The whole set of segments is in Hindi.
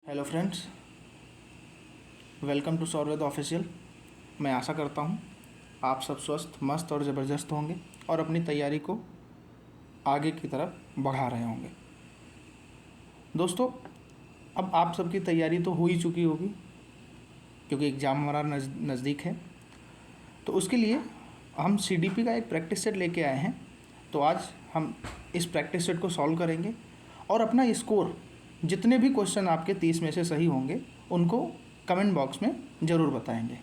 Hello friends, welcome to Saurved official. मैं आशा करता हूँ आप सब स्वस्थ, मस्त और ज़बरदस्त होंगे और अपनी तैयारी को आगे की तरफ बढ़ा रहे होंगे। दोस्तों, अब आप सबकी तैयारी तो हो ही चुकी होगी क्योंकि एग्ज़ाम हमारा नज़दीक है। तो उसके लिए हम सीडीपी का एक प्रैक्टिस सेट लेके आए हैं। तो आज हम इस प्रैक्टिस सेट को सॉल्व करेंगे और अपना स्कोर, जितने भी क्वेश्चन आपके 30 में से सही होंगे उनको कमेंट बॉक्स में ज़रूर बताएंगे।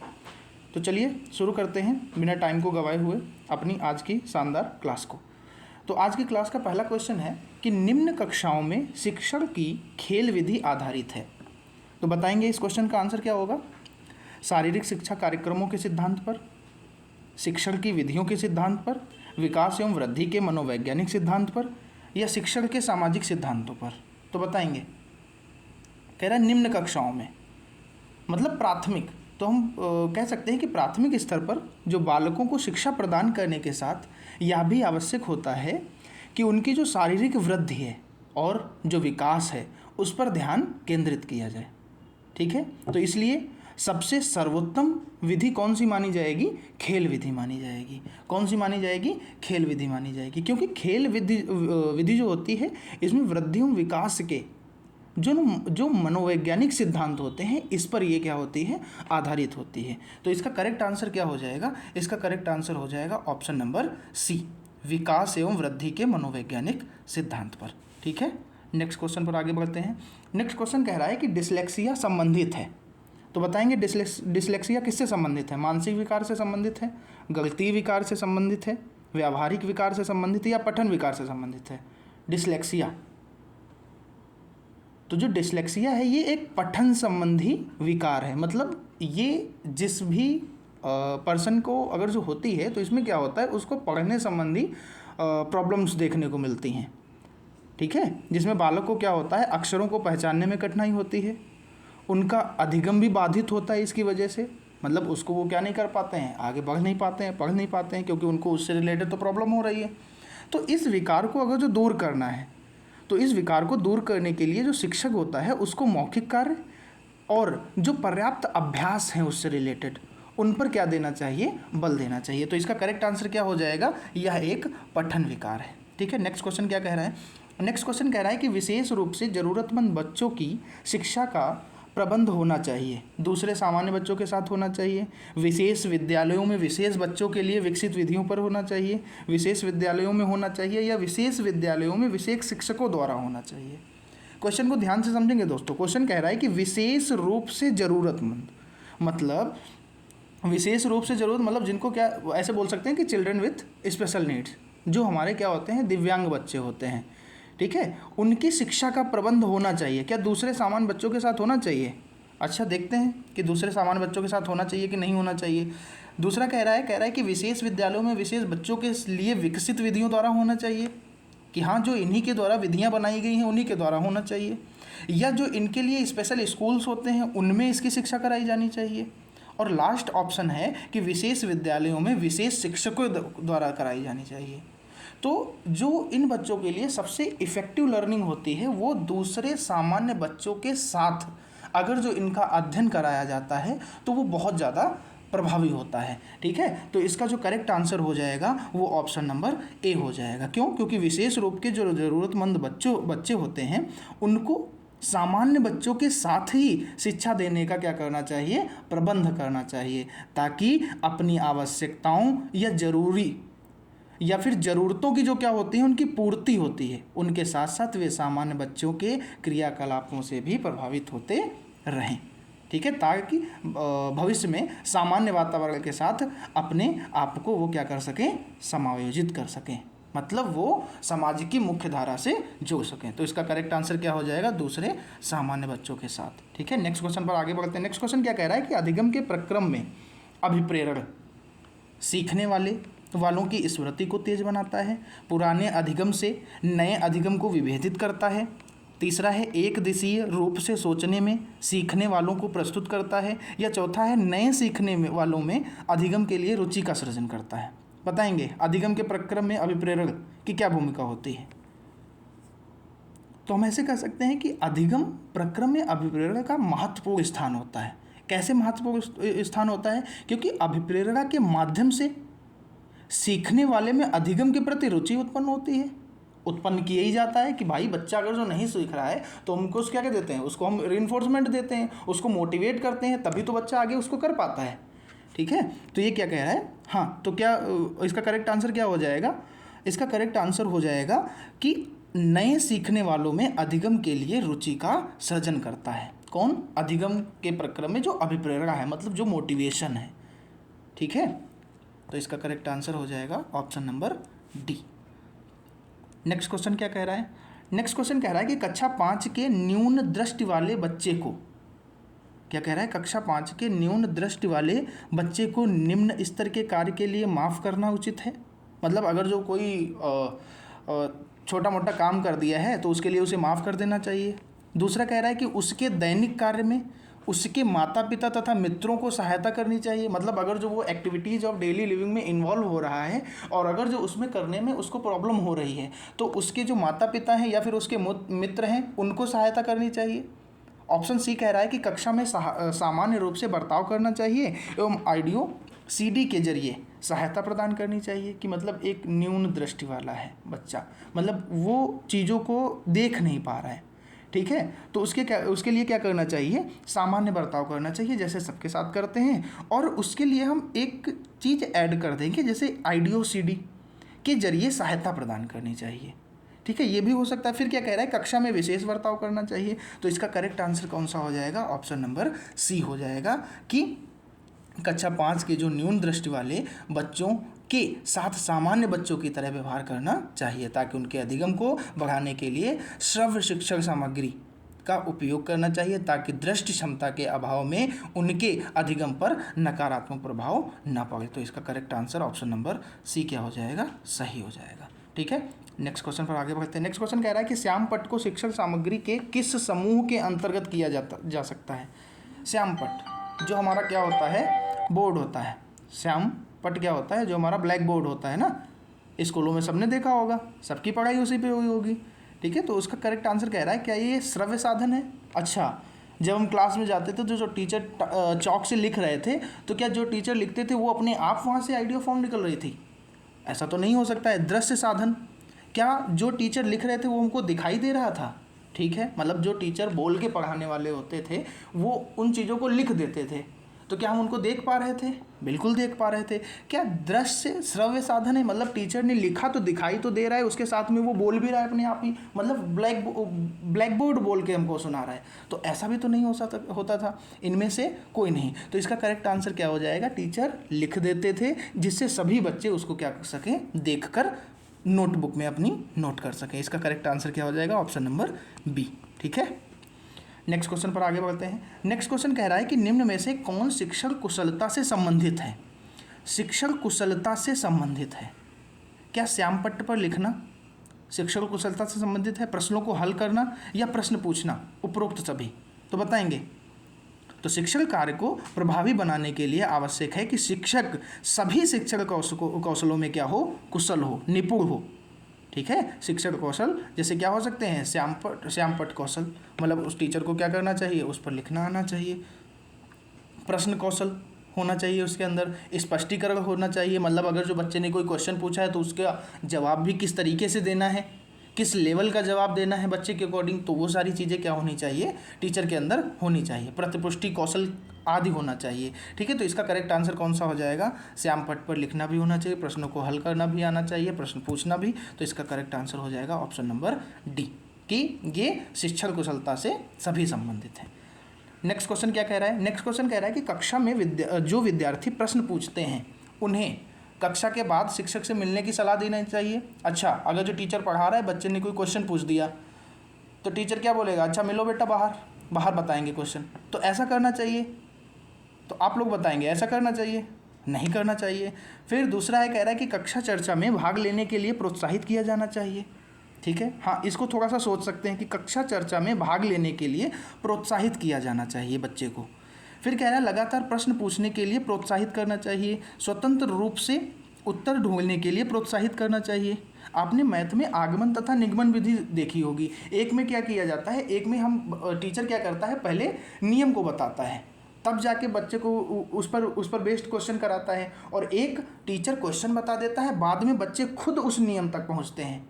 तो चलिए शुरू करते हैं बिना टाइम को गंवाए हुए अपनी आज की शानदार क्लास को। तो आज की क्लास का पहला क्वेश्चन है कि निम्न कक्षाओं में शिक्षण की खेल विधि आधारित है। तो बताएंगे इस क्वेश्चन का आंसर क्या होगा। शारीरिक शिक्षा कार्यक्रमों के सिद्धांत पर, शिक्षण की विधियों के सिद्धांत पर, विकास एवं वृद्धि के मनोवैज्ञानिक सिद्धांत पर, या शिक्षण के सामाजिक सिद्धांतों पर। तो बताएंगे। कह रहा है निम्न कक्षाओं में, मतलब प्राथमिक। तो हम कह सकते हैं कि प्राथमिक स्तर पर जो बालकों को शिक्षा प्रदान करने के साथ यह भी आवश्यक होता है कि उनकी जो शारीरिक वृद्धि है और जो विकास है उस पर ध्यान केंद्रित किया जाए। ठीक है, तो इसलिए सबसे सर्वोत्तम विधि कौन सी मानी जाएगी? खेल विधि मानी जाएगी। कौन सी मानी जाएगी? खेल विधि मानी जाएगी, क्योंकि खेल विधि जो होती है इसमें वृद्धि एवं विकास के जो मनोवैज्ञानिक सिद्धांत होते हैं इस पर ये क्या होती है? आधारित होती है। तो इसका करेक्ट आंसर क्या हो जाएगा? इसका करेक्ट आंसर हो जाएगा ऑप्शन नंबर सी, विकास एवं वृद्धि के मनोवैज्ञानिक सिद्धांत पर। ठीक है, नेक्स्ट क्वेश्चन पर आगे बढ़ते हैं। नेक्स्ट क्वेश्चन कह रहा है कि डिसलेक्सिया संबंधित है। तो बताएंगे डिसलेक्सिया किससे संबंधित है? मानसिक विकार से संबंधित है, गणितीय विकार से संबंधित है, व्यावहारिक विकार से संबंधित है, या पठन विकार से संबंधित है? डिसलेक्सिया, तो जो डिसलेक्सिया है ये एक पठन संबंधी विकार है। मतलब ये जिस भी पर्सन को अगर जो होती है तो इसमें क्या होता है, उसको पढ़ने संबंधी प्रॉब्लम्स देखने को मिलती हैं। ठीक है, जिसमें बालक को क्या होता है, अक्षरों को पहचानने में कठिनाई होती है, उनका अधिगम भी बाधित होता है इसकी वजह से। मतलब उसको वो क्या नहीं कर पाते हैं, आगे बढ़ नहीं पाते हैं, पढ़ नहीं पाते हैं, क्योंकि उनको उससे रिलेटेड तो प्रॉब्लम हो रही है। तो इस विकार को अगर जो दूर करना है तो इस विकार को दूर करने के लिए जो शिक्षक होता है उसको मौखिक कार्य और जो पर्याप्त अभ्यास हैं उससे रिलेटेड उन पर क्या देना चाहिए? बल देना चाहिए। तो इसका करेक्ट आंसर क्या हो जाएगा? यह एक पठन विकार है। ठीक है, नेक्स्ट क्वेश्चन क्या कह रहा है? नेक्स्ट क्वेश्चन कह रहा है कि विशेष रूप से ज़रूरतमंद बच्चों की शिक्षा का प्रबंध होना चाहिए, दूसरे सामान्य बच्चों के साथ होना चाहिए, विशेष विद्यालयों में विशेष बच्चों के लिए विकसित विधियों पर होना चाहिए, विशेष विद्यालयों में होना चाहिए, या विशेष विद्यालयों में विशेष शिक्षकों द्वारा होना चाहिए। क्वेश्चन को ध्यान से समझेंगे दोस्तों। क्वेश्चन कह रहा है कि विशेष रूप से ज़रूरतमंद, मतलब विशेष रूप से ज़रूरत मतलब जिनको क्या ऐसे बोल सकते हैं कि चिल्ड्रन विथ स्पेशल नीड्स, जो हमारे क्या होते हैं, दिव्यांग बच्चे होते हैं। ठीक है, उनकी शिक्षा का प्रबंध होना चाहिए। क्या दूसरे सामान्य बच्चों के साथ होना चाहिए? अच्छा, देखते हैं कि दूसरे सामान्य बच्चों के साथ होना चाहिए कि नहीं होना चाहिए। दूसरा कह रहा है कि विशेष विद्यालयों में विशेष बच्चों के लिए विकसित विधियों द्वारा होना चाहिए, कि हाँ जो इन्हीं के द्वारा विधियाँ बनाई गई हैं उन्हीं के द्वारा होना चाहिए, या जो इनके लिए स्पेशल स्कूल्स होते हैं उनमें इसकी शिक्षा कराई जानी चाहिए। और लास्ट ऑप्शन है कि विशेष विद्यालयों में विशेष शिक्षकों द्वारा कराई जानी चाहिए। तो जो इन बच्चों के लिए सबसे इफ़ेक्टिव लर्निंग होती है वो दूसरे सामान्य बच्चों के साथ अगर जो इनका अध्ययन कराया जाता है तो वो बहुत ज़्यादा प्रभावी होता है। ठीक है, तो इसका जो करेक्ट आंसर हो जाएगा वो ऑप्शन नंबर ए हो जाएगा। क्यों? क्योंकि विशेष रूप के जो ज़रूरतमंद बच्चे होते हैं उनको सामान्य बच्चों के साथ ही शिक्षा देने का क्या करना चाहिए? प्रबंध करना चाहिए, ताकि अपनी आवश्यकताओं या फिर ज़रूरतों की जो क्या होती है उनकी पूर्ति होती है, उनके साथ साथ वे सामान्य बच्चों के क्रियाकलापों से भी प्रभावित होते रहें। ठीक है, ताकि भविष्य में सामान्य वातावरण के साथ अपने आप को वो क्या कर सकें? समायोजित कर सकें, मतलब वो समाज की मुख्य धारा से जुड़ सकें। तो इसका करेक्ट आंसर क्या हो जाएगा? दूसरे सामान्य बच्चों के साथ। ठीक है, नेक्स्ट क्वेश्चन पर आगे बढ़ते हैं। नेक्स्ट क्वेश्चन क्या कह रहा है कि अधिगम के प्रक्रम में अभिप्रेरण सीखने वालों की स्मृति को तेज बनाता है, पुराने अधिगम से नए अधिगम को विभेदित करता है, तीसरा है एक दिशीय रूप से सोचने में सीखने वालों को प्रस्तुत करता है, या चौथा है नए सीखने वालों में अधिगम के लिए रुचि का सृजन करता है। बताएंगे अधिगम के प्रक्रम में अभिप्रेरण की क्या भूमिका होती है? तो हम ऐसे कह सकते हैं कि अधिगम प्रक्रम में अभिप्रेरणा का महत्वपूर्ण स्थान होता है। कैसे महत्वपूर्ण स्थान होता है? क्योंकि अभिप्रेरणा के माध्यम से सीखने वाले में अधिगम के प्रति रुचि उत्पन्न होती है। उत्पन्न किया ही जाता है कि भाई बच्चा अगर जो नहीं सीख रहा है तो हमको उसको क्या देते हैं, उसको हम रिइंफोर्समेंट देते हैं, उसको मोटिवेट करते हैं, तभी तो बच्चा आगे उसको कर पाता है। ठीक है, तो ये क्या कह रहा है? हाँ, तो क्या इसका करेक्ट आंसर क्या हो जाएगा? इसका करेक्ट आंसर हो जाएगा कि नए सीखने वालों में अधिगम के लिए रुचि का सृजन करता है। कौन? अधिगम के प्रक्रम में जो अभिप्रेरणा है, मतलब जो मोटिवेशन है। ठीक है, तो इसका करेक्ट आंसर हो जाएगा option number D. Next question क्या कह रहा है? नेक्स्ट क्वेश्चन कह रहा है कि कक्षा 5 के न्यून दृष्टि वाले बच्चे को, क्या कह रहा है? कक्षा 5 के न्यून दृष्टि वाले बच्चे को निम्न स्तर के कार्य के लिए माफ़ करना उचित है। मतलब अगर जो कोई छोटा मोटा काम कर दिया है तो उसके लिए उसे माफ़ कर देना चाहिए। दूसरा कह रहा है कि उसके दैनिक कार्य में उसके माता पिता तथा मित्रों को सहायता करनी चाहिए। मतलब अगर जो वो एक्टिविटीज़ ऑफ डेली लिविंग में इन्वॉल्व हो रहा है और अगर जो उसमें करने में उसको प्रॉब्लम हो रही है तो उसके जो माता पिता हैं या फिर उसके मित्र हैं उनको सहायता करनी चाहिए। ऑप्शन सी कह रहा है कि कक्षा में सामान्य रूप से बर्ताव करना चाहिए एवं आइडियो CD के जरिए सहायता प्रदान करनी चाहिए। कि मतलब एक न्यून दृष्टि वाला है बच्चा, मतलब वो चीज़ों को देख नहीं पा रहा है। ठीक है, तो उसके लिए क्या करना चाहिए? सामान्य बर्ताव करना चाहिए, जैसे सबके साथ करते हैं। और उसके लिए हम एक चीज़ ऐड कर देंगे, जैसे आइडियो CD के जरिए सहायता प्रदान करनी चाहिए। ठीक है, ये भी हो सकता है। फिर क्या कह रहा है? कक्षा में विशेष बर्ताव करना चाहिए। तो इसका करेक्ट आंसर कौन सा हो जाएगा? ऑप्शन नंबर सी हो जाएगा कि कक्षा 5 के जो न्यून दृष्टि वाले बच्चों के साथ सामान्य बच्चों की तरह व्यवहार करना चाहिए, ताकि उनके अधिगम को बढ़ाने के लिए श्रव्य शिक्षण सामग्री का उपयोग करना चाहिए, ताकि दृष्टि क्षमता के अभाव में उनके अधिगम पर नकारात्मक प्रभाव न पड़े। तो इसका correct answer option number C क्या हो जाएगा? सही हो जाएगा। ठीक है, नेक्स्ट क्वेश्चन पर आगे बढ़ते हैं। नेक्स्ट क्वेश्चन कह रहा है कि श्यामपट्ट को शिक्षण सामग्री के किस समूह के अंतर्गत किया जा सकता है? श्यामपट्ट जो हमारा क्या होता है? बोर्ड होता है। श्यामपट्ट क्या होता है? जो हमारा ब्लैक बोर्ड होता है ना, स्कूलों में सबने देखा होगा, सबकी पढ़ाई उसी पे हुई होगी। ठीक है, तो उसका करेक्ट आंसर कह रहा है क्या ये श्रव्य साधन है? अच्छा, जब हम क्लास में जाते थे तो जो टीचर चौक से लिख रहे थे तो क्या जो टीचर लिखते थे वो अपने आप वहाँ से आइडियो फॉर्म निकल रही थी? ऐसा तो नहीं हो सकता है। दृश्य साधन, क्या जो टीचर लिख रहे थे वो हमको दिखाई दे रहा था? ठीक है, मतलब जो टीचर बोल के पढ़ाने वाले होते थे वो उन चीज़ों को लिख देते थे, तो क्या हम उनको देख पा रहे थे? बिल्कुल देख पा रहे थे। क्या दृश्य श्रव्य साधन है? मतलब टीचर ने लिखा तो दिखाई तो दे रहा है, उसके साथ में वो बोल भी रहा है अपने आप ही, मतलब ब्लैक बोर्ड बोल के हमको सुना रहा है। तो ऐसा भी तो नहीं होता था। इनमें से कोई नहीं। तो इसका करेक्ट आंसर क्या हो जाएगा? टीचर लिख देते थे जिससे सभी बच्चे उसको क्या कर सकें? देख कर नोटबुक में अपनी नोट कर सकें। इसका करेक्ट आंसर क्या हो जाएगा? Option number B. ठीक है, नेक्स्ट क्वेश्चन पर आगे बढ़ते हैं। नेक्स्ट क्वेश्चन कह रहा है कि निम्न में से कौन शिक्षण कुशलता से संबंधित है? शिक्षण कुशलता से संबंधित है। क्या श्यामपट्ट पर लिखना शिक्षण कुशलता से संबंधित है? प्रश्नों को हल करना या प्रश्न पूछना? उपरोक्त सभी। तो बताएंगे। तो शिक्षण कार्य को प्रभावी बनाने के लिए आवश्यक है कि शिक्षक सभी शिक्षण कौशलों में क्या हो? कुशल हो, निपुण हो। ठीक है, शिक्षण कौशल जैसे क्या हो सकते हैं? श्यामपट्ट कौशल, मतलब उस टीचर को क्या करना चाहिए? उस पर लिखना आना चाहिए। प्रश्न कौशल होना चाहिए, उसके अंदर स्पष्टीकरण होना चाहिए, मतलब अगर जो बच्चे ने कोई क्वेश्चन पूछा है तो उसका जवाब भी किस तरीके से देना है, किस लेवल का जवाब देना है बच्चे के अकॉर्डिंग, तो वो सारी चीज़ें क्या होनी चाहिए? टीचर के अंदर होनी चाहिए। प्रतिपुष्टि कौशल आदि होना चाहिए। ठीक है, तो इसका करेक्ट आंसर कौन सा हो जाएगा? श्यामपट्ट पर लिखना भी होना चाहिए, प्रश्नों को हल करना भी आना चाहिए, प्रश्न पूछना भी। तो इसका करेक्ट आंसर हो जाएगा ऑप्शन नंबर डी, कि ये शिक्षण कुशलता से सभी संबंधित है। नेक्स्ट क्वेश्चन क्या कह रहा है? नेक्स्ट क्वेश्चन कह रहा है कि कक्षा में जो विद्यार्थी प्रश्न पूछते हैं उन्हें कक्षा के बाद शिक्षक से मिलने की सलाह देनी चाहिए। अच्छा, अगर जो टीचर पढ़ा रहा है बच्चे ने कोई क्वेश्चन पूछ दिया तो टीचर क्या बोलेगा? अच्छा मिलो बेटा बाहर बताएंगे क्वेश्चन। तो ऐसा करना चाहिए? तो आप लोग बताएंगे ऐसा करना चाहिए? नहीं करना चाहिए। फिर दूसरा है, कह रहा है कि कक्षा चर्चा में भाग लेने के लिए प्रोत्साहित किया जाना चाहिए। ठीक है, हाँ, इसको थोड़ा सा सोच सकते हैं कि कक्षा चर्चा में भाग लेने के लिए प्रोत्साहित किया जाना चाहिए बच्चे को। फिर कह रहा है लगातार प्रश्न पूछने के लिए प्रोत्साहित करना चाहिए, स्वतंत्र रूप से उत्तर ढूंढने के लिए प्रोत्साहित करना चाहिए, आपने मैथ में आगमन तथा निगमन विधि देखी होगी। एक में क्या किया जाता है, एक में हम टीचर क्या करता है, पहले नियम को बताता है, तब जाके बच्चे को उस पर बेस्ड क्वेश्चन कराता है, और एक टीचर क्वेश्चन बता देता है, बाद में बच्चे खुद उस नियम तक पहुंचते हैं।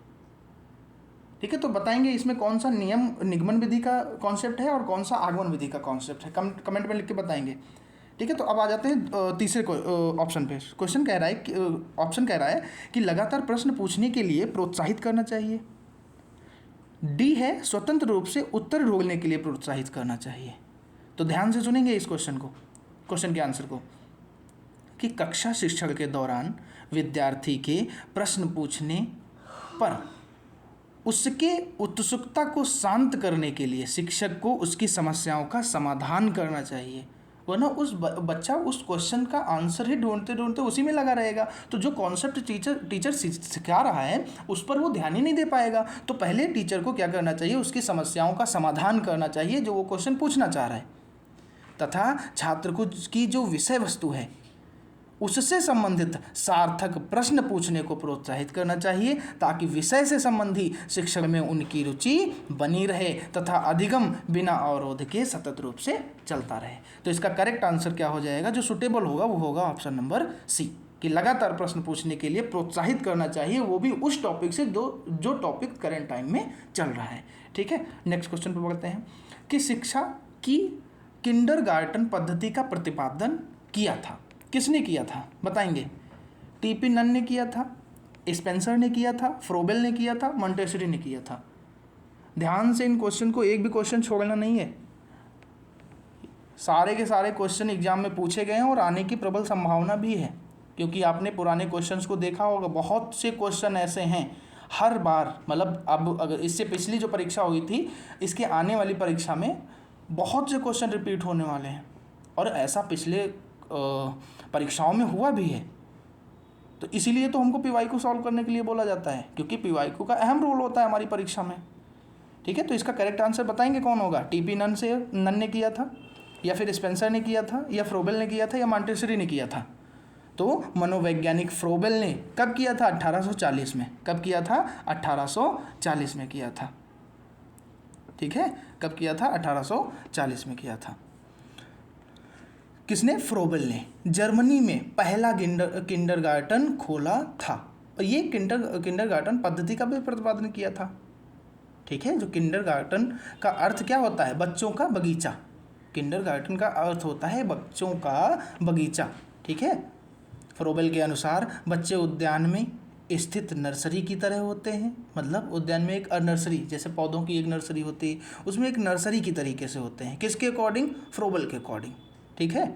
ठीक है, तो बताएंगे इसमें कौन सा नियम निगमन विधि का कॉन्सेप्ट है और कौन सा आगमन विधि का कॉन्सेप्ट है, कमेंट में लिख के बताएंगे। ठीक है, तो अब आ जाते हैं तीसरे ऑप्शन पे। ऑप्शन कह रहा है कि लगातार प्रश्न पूछने के लिए प्रोत्साहित करना चाहिए। डी है स्वतंत्र रूप से उत्तर ढूंढने के लिए प्रोत्साहित करना चाहिए। तो ध्यान से सुनेंगे इस क्वेश्चन के आंसर को, कि कक्षा शिक्षण के दौरान विद्यार्थी के प्रश्न पूछने पर उसके उत्सुकता को शांत करने के लिए शिक्षक को उसकी समस्याओं का समाधान करना चाहिए, वरना बच्चा उस क्वेश्चन का आंसर ही ढूंढते ढूंढते उसी में लगा रहेगा, तो जो कॉन्सेप्ट टीचर सिखा रहा है उस पर वो ध्यान ही नहीं दे पाएगा। तो पहले टीचर को क्या करना चाहिए, उसकी समस्याओं का समाधान करना चाहिए जो वो क्वेश्चन पूछना चाह रहा है, तथा छात्र को की जो विषय वस्तु है उससे संबंधित सार्थक प्रश्न पूछने को प्रोत्साहित करना चाहिए, ताकि विषय से संबंधी शिक्षण में उनकी रुचि बनी रहे तथा अधिगम बिना अवरोध के सतत रूप से चलता रहे। तो इसका करेक्ट आंसर क्या हो जाएगा, जो सुटेबल होगा वो होगा ऑप्शन नंबर सी, कि लगातार प्रश्न पूछने के लिए प्रोत्साहित करना चाहिए, वो भी उस टॉपिक से जो टॉपिक करेंट टाइम में चल रहा है। ठीक है, नेक्स्ट क्वेश्चन पर बढ़ते हैं, कि शिक्षा की किंडरगार्टन पद्धति का प्रतिपादन किया था, किसने किया था बताएंगे। टीपी नन ने किया था, स्पेंसर ने किया था, फ्रोबेल ने किया था, मॉन्टेसरी ने किया था। ध्यान से इन क्वेश्चन को, एक भी क्वेश्चन छोड़ना नहीं है, सारे के सारे क्वेश्चन एग्जाम में पूछे गए हैं और आने की प्रबल संभावना भी है, क्योंकि आपने पुराने क्वेश्चंस को देखा होगा, बहुत से क्वेश्चन ऐसे हैं हर बार, मतलब अब अगर इससे पिछली जो परीक्षा हुई थी, इसके आने वाली परीक्षा में बहुत से क्वेश्चन रिपीट होने वाले हैं, और ऐसा पिछले परीक्षाओं में हुआ भी है। तो इसीलिए तो हमको पीवाईक्यू सॉल्व करने के लिए बोला जाता है, क्योंकि पीवाईक्यू का अहम रोल होता है हमारी परीक्षा में। ठीक है, तो इसका करेक्ट आंसर बताएंगे कौन होगा। टीपी नन ने किया था, या फिर स्पेंसर ने किया था, या फ्रोबेल ने किया था, या मॉन्टेसरी ने किया था। तो मनोवैज्ञानिक फ्रोबेल ने कब किया था, 1840 में। कब किया था, 1840 में किया था। ठीक है, कब किया था, 1840 में किया था। किसने, फ्रोबेल ने जर्मनी में पहला किंडरगार्टन खोला था, और ये किंडरगार्टन पद्धति का भी प्रतिपादन किया था। ठीक है, जो किंडरगार्टन का अर्थ क्या होता है, बच्चों का बगीचा। किंडरगार्टन का अर्थ होता है बच्चों का बगीचा। ठीक है, फ्रोबेल के अनुसार बच्चे उद्यान में स्थित नर्सरी की तरह होते हैं, मतलब उद्यान में एक नर्सरी, जैसे पौधों की एक नर्सरी होती है, उसमें एक नर्सरी की तरीके से होते हैं। किसके अकॉर्डिंग, फ्रोबेल के अकॉर्डिंग। ठीक है,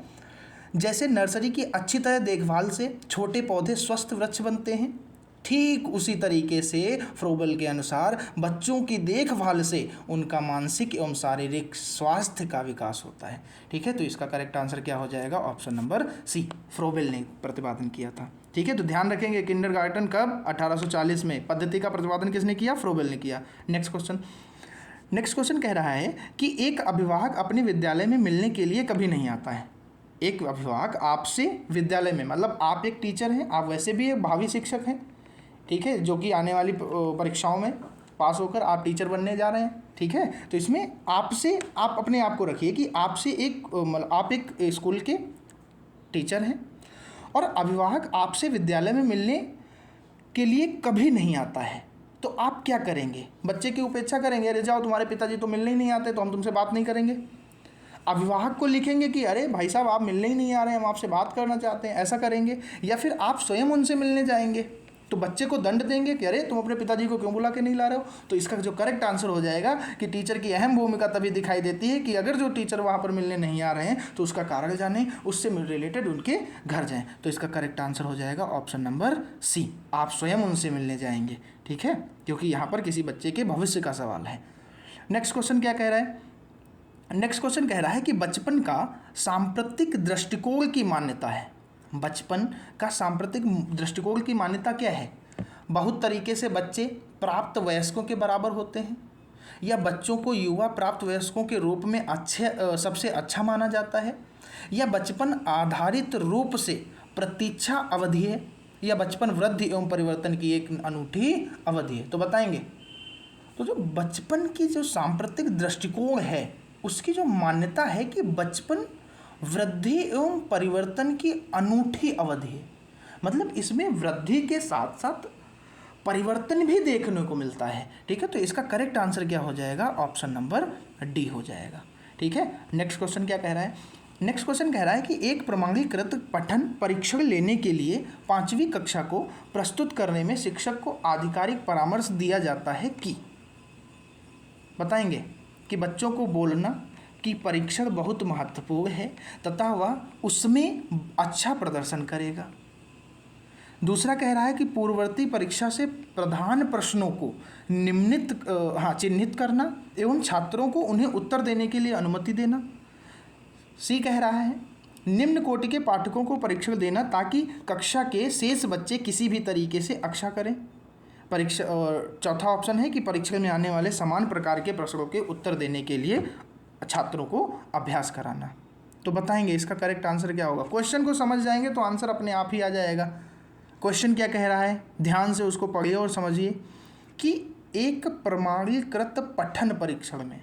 जैसे नर्सरी की अच्छी तरह देखभाल से छोटे पौधे स्वस्थ वृक्ष बनते हैं, ठीक उसी तरीके से फ्रोबेल के अनुसार बच्चों की देखभाल से उनका मानसिक एवं शारीरिक स्वास्थ्य का विकास होता है। ठीक है, तो इसका करेक्ट आंसर क्या हो जाएगा, ऑप्शन नंबर सी, फ्रोबेल ने प्रतिपादन किया था। ठीक है, तो ध्यान रखेंगे किंडरगार्टन कब, 1840 में। पद्धति का प्रतिपादन किसने किया, फ्रोबेल ने किया। नेक्स्ट क्वेश्चन कह रहा है कि एक अभिभावक अपने विद्यालय में मिलने के लिए कभी नहीं आता है। एक अभिभावक आपसे विद्यालय में, मतलब आप एक टीचर हैं, आप वैसे भी एक भावी शिक्षक हैं, ठीक है, जो कि आने वाली परीक्षाओं में पास होकर आप टीचर बनने जा रहे हैं। ठीक है, तो इसमें आपसे, आप अपने आप को रखिए कि आपसे आप एक स्कूल के टीचर हैं और अभिभावक आपसे विद्यालय में मिलने के लिए कभी नहीं आता है, तो आप क्या करेंगे, बच्चे की उपेक्षा करेंगे, अरे जाओ तुम्हारे पिताजी तो मिलने ही नहीं आते, तो हम तुमसे बात नहीं करेंगे। अभिभावक को लिखेंगे कि अरे भाई साहब आप मिलने ही नहीं आ रहे हैं, हम आपसे बात करना चाहते हैं, ऐसा करेंगे। या फिर आप स्वयं उनसे मिलने जाएंगे, तो बच्चे को दंड देंगे कि अरे तुम अपने पिताजी को क्यों बुला के नहीं ला रहे हो। तो इसका जो करेक्ट आंसर हो जाएगा कि टीचर की अहम भूमिका तभी दिखाई देती है कि अगर जो टीचर वहाँ पर मिलने नहीं आ रहे हैं तो उसका कारण जानें, उससे रिलेटेड उनके घर जाएं। तो इसका करेक्ट आंसर हो जाएगा ऑप्शन नंबर सी, आप स्वयं उनसे मिलने जाएंगे। ठीक है, क्योंकि यहाँ पर किसी बच्चे के भविष्य का सवाल है। नेक्स्ट क्वेश्चन क्या कह रहा है, नेक्स्ट क्वेश्चन कह रहा है कि बचपन का सांप्रतिक दृष्टिकोण की मान्यता है। बचपन का सांप्रतिक दृष्टिकोण की मान्यता क्या है, बहुत तरीके से बच्चे प्राप्त वयस्कों के बराबर होते हैं, या बच्चों को युवा प्राप्त वयस्कों के रूप में सबसे अच्छा माना जाता है, या बचपन आधारित रूप से प्रतीक्षा अवधि है, या बचपन वृद्धि एवं परिवर्तन की एक अनूठी अवधि है? तो बताएंगे। तो जो बचपन की जो सांप्रतिक दृष्टिकोण है उसकी जो मान्यता है कि बचपन वृद्धि एवं परिवर्तन की अनूठी अवधि है, मतलब इसमें वृद्धि के साथ साथ परिवर्तन भी देखने को मिलता है। ठीक है, तो इसका करेक्ट आंसर क्या हो जाएगा? ऑप्शन नंबर डी हो जाएगा। ठीक है, नेक्स्ट क्वेश्चन क्या कह रहा है? नेक्स्ट क्वेश्चन कह रहा है कि एक प्रमाणीकृत पठन परीक्षण लेने के लिए 5वीं कक्षा को प्रस्तुत करने में शिक्षक को आधिकारिक परामर्श दिया जाता है कि, बताएंगे कि बच्चों को बोलना कि परीक्षण बहुत महत्वपूर्ण है तथा वह उसमें अच्छा प्रदर्शन करेगा। दूसरा कह रहा है कि पूर्ववर्ती परीक्षा से प्रधान प्रश्नों को चिन्हित करना एवं छात्रों को उन्हें उत्तर देने के लिए अनुमति देना। सी कह रहा है निम्न कोटि के पाठकों को परीक्षण देना ताकि कक्षा के शेष बच्चे किसी भी तरीके से अच्छा करें। परीक्षा और चौथा ऑप्शन है कि परीक्षा में आने वाले समान प्रकार के प्रश्नों के उत्तर देने के लिए छात्रों को अभ्यास कराना। तो बताएंगे इसका करेक्ट आंसर क्या होगा? क्वेश्चन को समझ जाएंगे तो आंसर अपने आप ही आ जाएगा। क्वेश्चन क्या कह रहा है, ध्यान से उसको पढ़िए और समझिए कि एक प्रमाणीकृत पठन परीक्षण में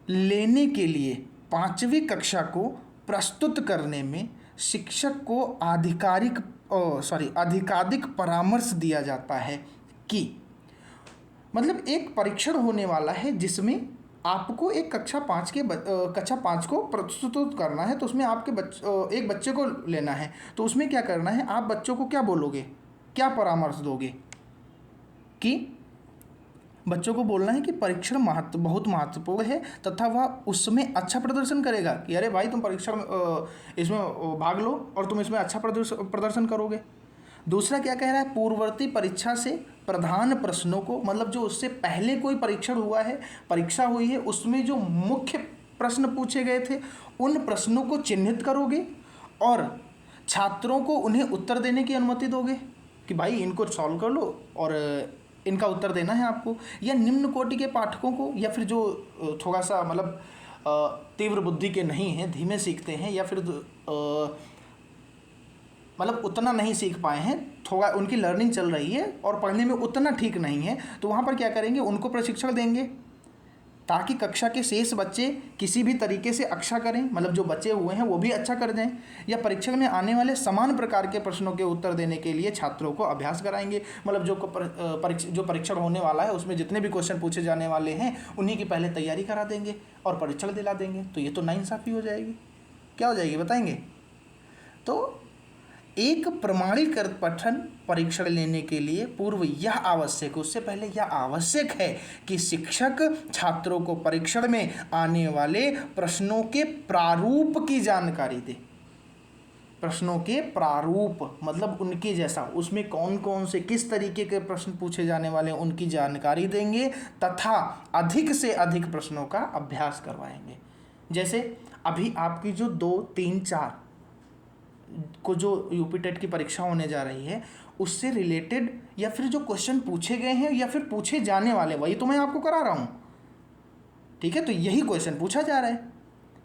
लेने के लिए 5वीं कक्षा को प्रस्तुत करने में शिक्षक को अधिकाधिक परामर्श दिया जाता है कि, मतलब एक परीक्षण होने वाला है जिसमें आपको एक कक्षा 5 को प्रस्तुत करना है, तो उसमें आपके एक बच्चे को लेना है, तो उसमें क्या करना है, आप बच्चों को क्या बोलोगे, क्या परामर्श दोगे? कि बच्चों को बोलना है कि परीक्षण बहुत महत्वपूर्ण है तथा वह उसमें अच्छा प्रदर्शन करेगा, कि अरे भाई तुम परीक्षा इसमें भाग लो और तुम इसमें अच्छा प्रदर्शन करोगे। दूसरा क्या कह रहा है, पूर्ववर्ती परीक्षा से प्रधान प्रश्नों को, मतलब जो उससे पहले कोई परीक्षण हुआ है, परीक्षा हुई है, उसमें जो मुख्य प्रश्न पूछे गए थे उन प्रश्नों को चिन्हित करोगे और छात्रों को उन्हें उत्तर देने की अनुमति दोगे कि भाई इनको सॉल्व कर लो और इनका उत्तर देना है आपको। या निम्न कोटि के पाठकों को, या फिर जो थोड़ा सा मतलब तीव्र बुद्धि के नहीं हैं, धीमे सीखते हैं, या फिर मतलब उतना नहीं सीख पाए हैं, थोड़ा उनकी लर्निंग चल रही है और पढ़ने में उतना ठीक नहीं है, तो वहाँ पर क्या करेंगे, उनको प्रशिक्षण देंगे ताकि कक्षा के शेष बच्चे किसी भी तरीके से अच्छा करें, मतलब जो बचे हुए हैं वो भी अच्छा कर जाएं। या परीक्षा में आने वाले समान प्रकार के प्रश्नों के उत्तर देने के लिए छात्रों को अभ्यास कराएंगे, मतलब जो परीक्षण होने वाला है उसमें जितने भी क्वेश्चन पूछे जाने वाले हैं उन्हीं की पहले तैयारी करा देंगे और परीक्षण दिला देंगे। तो ये तो नाइंसाफ़ी हो जाएगी। क्या हो जाएगी बताएंगे? तो एक प्रमाणीकृत पठन परीक्षण लेने के लिए पूर्व यह आवश्यक, उससे पहले यह आवश्यक है कि शिक्षक छात्रों को परीक्षण में आने वाले प्रश्नों के प्रारूप की जानकारी दे। प्रश्नों के प्रारूप मतलब उनके जैसा, उसमें कौन कौन से किस तरीके के प्रश्न पूछे जाने वाले हैं उनकी जानकारी देंगे तथा अधिक से अधिक प्रश्नों का अभ्यास करवाएंगे। जैसे अभी आपकी जो 2, 3, 4 को जो यूपी टेट की परीक्षा होने जा रही है उससे रिलेटेड या फिर जो क्वेश्चन पूछे गए हैं या फिर पूछे जाने वाले, वही तो मैं आपको करा रहा हूँ। ठीक है, तो यही क्वेश्चन पूछा जा रहा है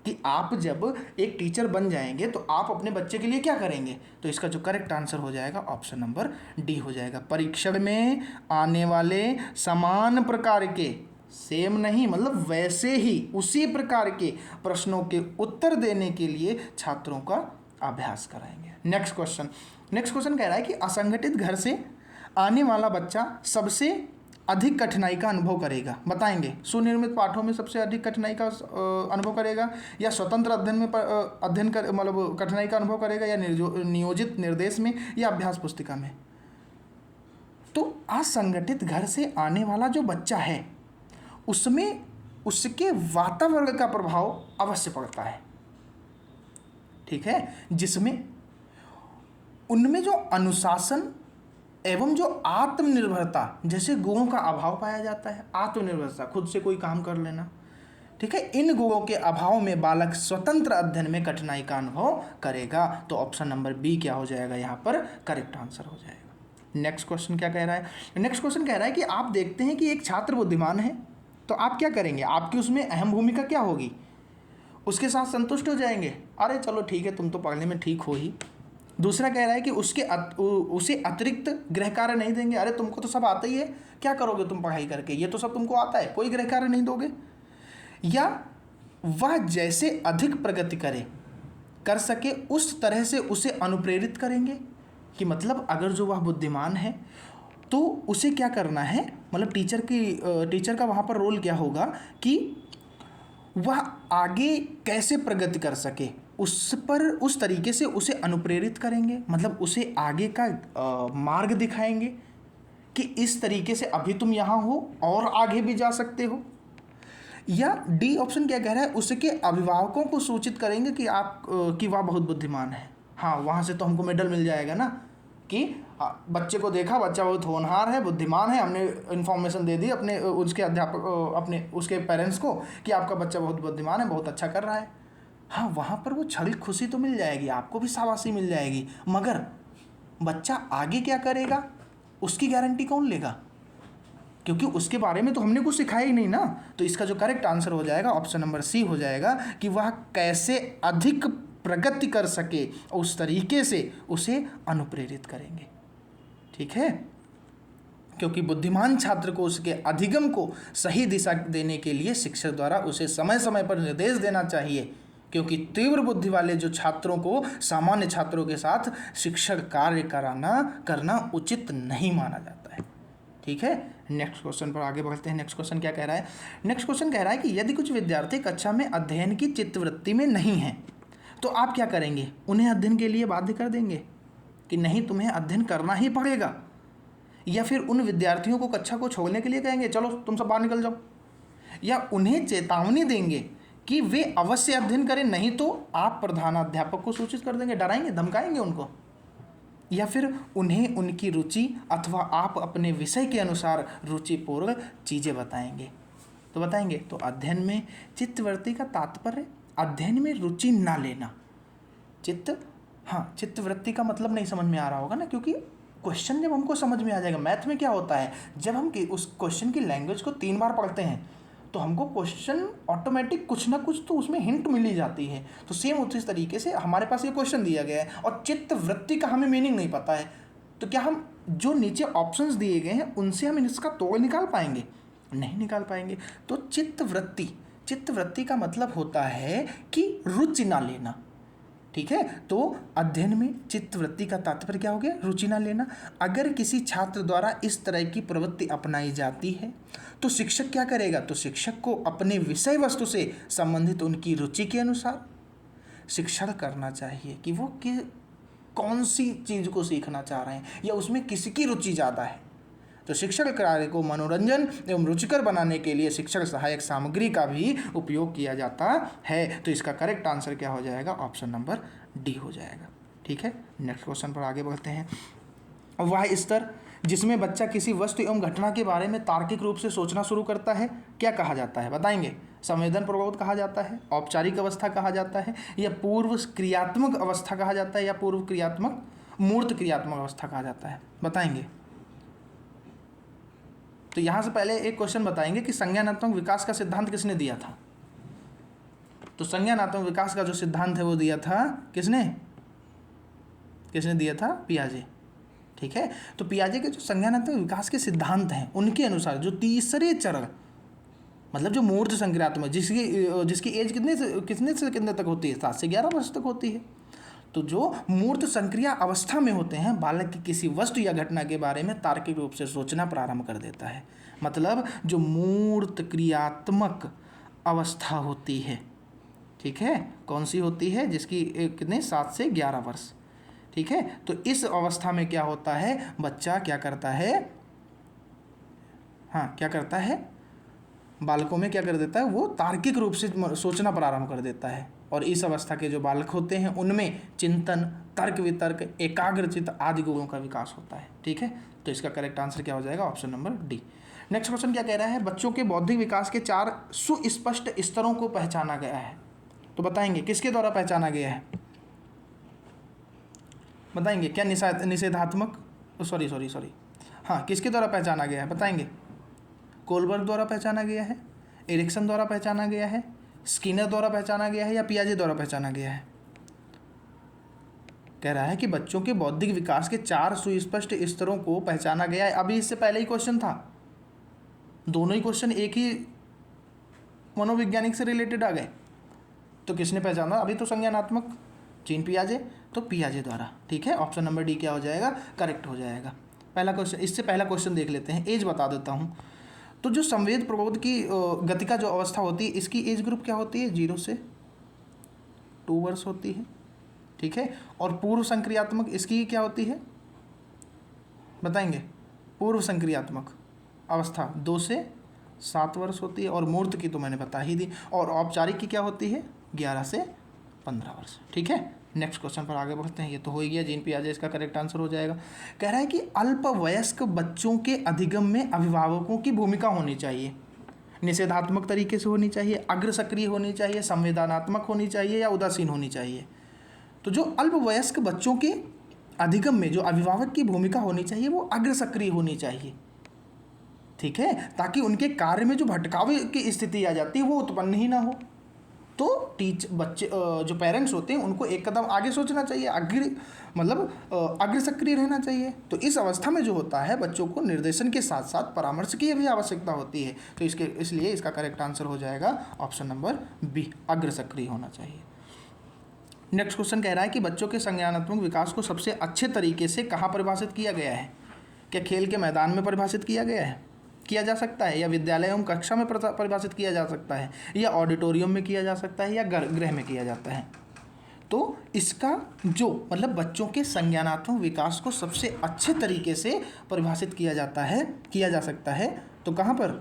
कि आप जब एक टीचर बन जाएंगे तो आप अपने बच्चे के लिए क्या करेंगे। तो इसका जो करेक्ट आंसर हो जाएगा ऑप्शन नंबर डी हो जाएगा। परीक्षण में आने वाले समान प्रकार के, सेम नहीं मतलब वैसे ही उसी प्रकार के प्रश्नों के उत्तर देने के लिए छात्रों का अभ्यास कराएंगे। नेक्स्ट क्वेश्चन कह रहा है कि असंगठित घर से आने वाला बच्चा सबसे अधिक कठिनाई का अनुभव करेगा। बताएंगे सुनिर्मित पाठों में सबसे अधिक कठिनाई का अनुभव करेगा, या स्वतंत्र अध्ययन कर मतलब कठिनाई का अनुभव करेगा, या नियोजित निर्देश में, या अभ्यास पुस्तिका में। तो असंगठित घर से आने वाला जो बच्चा है उसमें उसके वातावरण का प्रभाव अवश्य पड़ता है। ठीक है, जिसमें उनमें जो अनुशासन एवं जो आत्मनिर्भरता जैसे गुणों का अभाव पाया जाता है। आत्मनिर्भरता, खुद से कोई काम कर लेना। ठीक है, इन गुणों के अभाव में बालक स्वतंत्र अध्ययन में कठिनाई का अनुभव करेगा। तो ऑप्शन नंबर बी क्या हो जाएगा, यहाँ पर करेक्ट आंसर हो जाएगा। नेक्स्ट क्वेश्चन क्या कह रहा है? नेक्स्ट क्वेश्चन कह रहा है कि आप देखते हैं कि एक छात्र बुद्धिमान है तो आप क्या करेंगे, आपकी उसमें अहम भूमिका क्या होगी? उसके साथ संतुष्ट हो जाएंगे, अरे चलो ठीक है तुम तो पढ़ने में ठीक हो ही, दूसरा कह रहा है कि उसे अतिरिक्त गृह कार्य नहीं देंगे। अरे तुमको तो सब आता ही है, क्या करोगे तुम पढ़ाई करके, ये तो सब तुमको आता है, कोई गृह कार्य नहीं दोगे। या वह जैसे अधिक प्रगति कर सके उस तरह से उसे अनुप्रेरित करेंगे, कि मतलब अगर जो वह बुद्धिमान है तो उसे क्या करना है, मतलब टीचर का वहाँ पर रोल क्या होगा कि वह आगे कैसे प्रगति कर सके उस तरीके से उसे अनुप्रेरित करेंगे, मतलब उसे आगे का मार्ग दिखाएंगे कि इस तरीके से अभी तुम यहाँ हो और आगे भी जा सकते हो। या डी ऑप्शन क्या कह रहा है, उसके अभिभावकों को सूचित करेंगे कि वह बहुत बुद्धिमान है। हाँ, वहाँ से तो हमको मेडल मिल जाएगा ना कि बच्चे को देखा, बच्चा बहुत होनहार है, बुद्धिमान है, हमने इन्फॉर्मेशन दे दी उसके पेरेंट्स को कि आपका बच्चा बहुत बुद्धिमान है, बहुत अच्छा कर रहा है। हाँ, वहाँ पर वो क्षणिक खुशी तो मिल जाएगी, आपको भी शाबाशी मिल जाएगी, मगर बच्चा आगे क्या करेगा उसकी गारंटी कौन लेगा, क्योंकि उसके बारे में तो हमने कुछ सिखाया ही नहीं ना। तो इसका जो करेक्ट आंसर हो जाएगा ऑप्शन नंबर सी हो जाएगा कि वह कैसे अधिक प्रगति कर सके उस तरीके से उसे अनुप्रेरित करेंगे। ठीक है, क्योंकि बुद्धिमान छात्र को उसके अधिगम को सही दिशा देने के लिए शिक्षक द्वारा उसे समय समय पर निर्देश देना चाहिए, क्योंकि तीव्र बुद्धि वाले जो छात्रों को सामान्य छात्रों के साथ शिक्षक कार्य करना उचित नहीं माना जाता है। ठीक है, नेक्स्ट क्वेश्चन पर आगे बढ़ते हैं। नेक्स्ट क्वेश्चन क्या कह रहा है, नेक्स्ट क्वेश्चन कह रहा है कि यदि कुछ विद्यार्थी कक्षा में अध्ययन की चित्तवृत्ति में नहीं है तो आप क्या करेंगे, उन्हें अध्ययन के लिए बाध्य कर देंगे कि नहीं तुम्हें अध्ययन करना ही पड़ेगा, या फिर उन विद्यार्थियों को कक्षा को छोड़ने के लिए कहेंगे चलो तुम सब बाहर निकल जाओ, या उन्हें चेतावनी देंगे कि वे अवश्य अध्ययन करें, नहीं तो आप प्रधानाध्यापक को सूचित कर देंगे, डराएंगे धमकाएंगे उनको, या फिर उन्हें उनकी रुचि अथवा आप अपने विषय के अनुसार रुचिपूर्वक चीज़ें बताएंगे। तो बताएंगे तो अध्ययन में चित्तवृत्ति का तात्पर्य अध्ययन में रुचि ना लेना। चित्तवृत्ति का मतलब नहीं समझ में आ रहा होगा ना, क्योंकि क्वेश्चन जब हमको समझ में आ जाएगा। मैथ में क्या होता है, जब हम उस क्वेश्चन की लैंग्वेज को 3 बार पढ़ते हैं तो हमको क्वेश्चन ऑटोमेटिक कुछ ना कुछ तो उसमें हिंट मिल ही जाती है। तो सेम उसी तरीके से हमारे पास ये क्वेश्चन दिया गया है और चित्तवृत्ति का हमें मीनिंग नहीं पता है, तो क्या हम जो नीचे ऑप्शंस दिए गए हैं उनसे हम इसका तोड़ निकाल पाएंगे? नहीं निकाल पाएंगे। तो चित्तवृत्ति का मतलब होता है कि रुचि ना लेना। ठीक है, तो अध्ययन में चित्तवृत्ति का तात्पर्य क्या हो गया, रुचि ना लेना। अगर किसी छात्र द्वारा इस तरह की प्रवृत्ति अपनाई जाती है तो शिक्षक क्या करेगा, तो शिक्षक को अपने विषय वस्तु से संबंधित उनकी रुचि के अनुसार शिक्षण करना चाहिए कि वो कौन सी चीज़ को सीखना चाह रहे हैं या उसमें किसकी रुचि ज़्यादा है। तो शिक्षण कार्य को मनोरंजन एवं रुचिकर बनाने के लिए शिक्षण सहायक सामग्री का भी उपयोग किया जाता है। तो इसका करेक्ट आंसर क्या हो जाएगा, ऑप्शन नंबर डी हो जाएगा। ठीक है, नेक्स्ट क्वेश्चन पर आगे बढ़ते हैं। वह स्तर जिसमें बच्चा किसी वस्तु एवं घटना के बारे में तार्किक रूप से सोचना शुरू करता है क्या कहा जाता है, बताएंगे? संवेदन प्रबोध कहा जाता है, औपचारिक अवस्था कहा जाता है, या पूर्व क्रियात्मक अवस्था कहा जाता है, या पूर्व क्रियात्मक मूर्त क्रियात्मक अवस्था कहा जाता है, बताएंगे? तो यहाँ से पहले एक क्वेश्चन बताएंगे कि संज्ञानात्मक विकास का सिद्धांत किसने दिया था। तो संज्ञानात्मक विकास का जो सिद्धांत है वो दिया था किसने दिया था, पियाजे। ठीक है, तो पियाजे के जो संज्ञानात्मक विकास के सिद्धांत हैं उनके अनुसार जो तीसरे चरण मतलब जो मूर्त संक्रियात्मक जिसकी एज कितने से कितने तक होती है, 7 से 11 वर्ष तक होती है। तो जो मूर्त संक्रिया अवस्था में होते हैं बालक की किसी वस्तु या घटना के बारे में तार्किक रूप से सोचना प्रारंभ कर देता है। मतलब जो मूर्त क्रियात्मक अवस्था होती है, ठीक है, कौन सी होती है, जिसकी कितने 7 से 11 वर्ष। ठीक है, तो इस अवस्था में क्या होता है, बच्चा क्या करता है, क्या करता है, बालकों में क्या कर देता है, वो तार्किक रूप से सोचना प्रारंभ कर देता है। और इस अवस्था के जो बालक होते हैं उनमें चिंतन, तर्क वितर्क, एकाग्रचित्त आदि गुणों का विकास होता है। ठीक है, तो इसका करेक्ट आंसर क्या हो जाएगा, option number D. Next question क्या कह रहा है, बच्चों के बौद्धिक विकास के 4 सुस्पष्ट स्तरों को पहचाना गया है। तो बताएंगे किसके द्वारा पहचाना गया है, बताएंगे? क्या निषेधात्मक किसके द्वारा पहचाना गया है, बताएंगे? कोलबर्ग द्वारा पहचाना गया है, एरिक्सन द्वारा पहचाना गया है, स्किनर द्वारा पहचाना गया है, या पियाजे द्वारा पहचाना गया है? कह रहा है कि बच्चों के बौद्धिक विकास के 4 सुस्पष्ट स्तरों को पहचाना गया है। अभी इससे पहले ही क्वेश्चन था, दोनों ही क्वेश्चन एक ही मनोवैज्ञानिक से रिलेटेड आ गए। तो किसने पहचाना? अभी तो संज्ञानात्मक जीन पियाजे, तो पियाजे द्वारा। ठीक है, ऑप्शन नंबर डी क्या हो जाएगा? करेक्ट हो जाएगा। पहला क्वेश्चन, इससे पहला क्वेश्चन देख लेते हैं। एज बता देता हूँ। तो जो संवेद प्रबोध की गति का जो अवस्था होती है, इसकी एज ग्रुप क्या होती है? 0 से 2 वर्ष होती है। ठीक है, और पूर्व संक्रियात्मक इसकी क्या होती है बताएंगे? पूर्व संक्रियात्मक अवस्था 2 से 7 वर्ष होती है, और मूर्त की तो मैंने बता ही दी। और औपचारिक की क्या होती है? 11 से 15 वर्ष। ठीक है, नेक्स्ट क्वेश्चन पर आगे बढ़ते हैं। ये तो हो ही गया, जीन पियाजे इसका करेक्ट आंसर हो जाएगा। कह रहा है कि अल्पवयस्क बच्चों के अधिगम में अभिभावकों की भूमिका होनी चाहिए। निषेधात्मक तरीके से होनी चाहिए, अग्र सक्रिय होनी चाहिए, संवेदनात्मक होनी चाहिए, या उदासीन होनी चाहिए। तो जो अल्पवयस्क बच्चों के अधिगम में जो अभिभावक की भूमिका होनी चाहिए वो अग्र सक्रिय होनी चाहिए। ठीक है, ताकि उनके कार्य में जो भटकाव की स्थिति आ जाती है वो उत्पन्न ही ना हो। तो बच्चे जो पेरेंट्स होते हैं उनको एक कदम आगे सोचना चाहिए, अग्र सक्रिय रहना चाहिए। तो इस अवस्था में जो होता है, बच्चों को निर्देशन के साथ साथ परामर्श की भी आवश्यकता होती है। तो इसलिए इसका करेक्ट आंसर हो जाएगा ऑप्शन नंबर बी, अग्र सक्रिय होना चाहिए। नेक्स्ट क्वेश्चन कह रहा है कि बच्चों के संज्ञानात्मक विकास को सबसे अच्छे तरीके से कहाँ परिभाषित किया गया है? क्या खेल के मैदान में परिभाषित किया गया है, किया जा सकता है, या विद्यालय एवं कक्षा में परिभाषित किया जा सकता है, या ऑडिटोरियम में किया जा सकता है, या गृह में किया जाता है? तो इसका जो बच्चों के संज्ञानात्मक विकास को सबसे अच्छे तरीके से परिभाषित किया जा सकता है, तो कहाँ पर?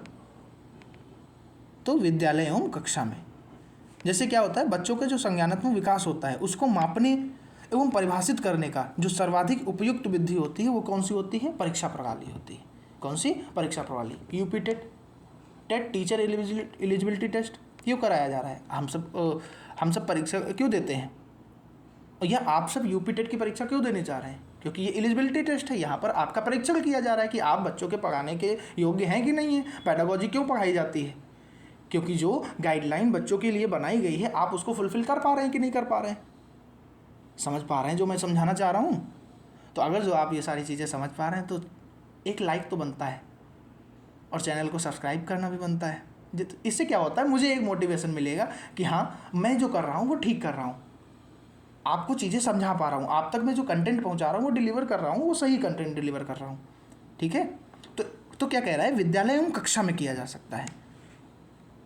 तो विद्यालय एवं कक्षा में। जैसे क्या होता है, बच्चों का जो संज्ञानात्मक विकास होता है उसको मापने एवं परिभाषित करने का जो सर्वाधिक उपयुक्त विधि होती है वो कौन सी होती है? परीक्षा प्रणाली होती है। कौन सी? परीक्षा प्रणाली। UP TET teacher eligibility test क्यों कराया जा रहा है? हम सब परीक्षा क्यों देते हैं, या आप सब यूपी टेट की परीक्षा क्यों देने जा रहे हैं? क्योंकि ये एलिजिबिलिटी टेस्ट है। यहाँ पर आपका परीक्षण किया जा रहा है कि आप बच्चों के पढ़ाने के योग्य हैं कि नहीं है। पेडागोजी क्यों पढ़ाई जाती है? क्योंकि जो गाइडलाइन बच्चों के लिए बनाई गई है आप उसको फुलफिल कर पा रहे हैं कि नहीं कर पा रहे हैं? समझ पा रहे हैं जो मैं समझाना चाह रहा हूँ? तो अगर जो आप ये सारी चीज़ें समझ पा रहे हैं तो एक लाइक तो बनता है, और चैनल को सब्सक्राइब करना भी बनता है। इससे क्या होता है, मुझे एक मोटिवेशन मिलेगा कि हाँ, मैं जो कर रहा हूँ वो ठीक कर रहा हूँ, आपको चीज़ें समझा पा रहा हूँ, आप तक मैं जो कंटेंट पहुँचा रहा हूँ वो डिलीवर कर रहा हूँ, वो सही कंटेंट डिलीवर कर रहा हूँ। ठीक है, तो क्या कह रहा है? विद्यालय एवं कक्षा में किया जा सकता है।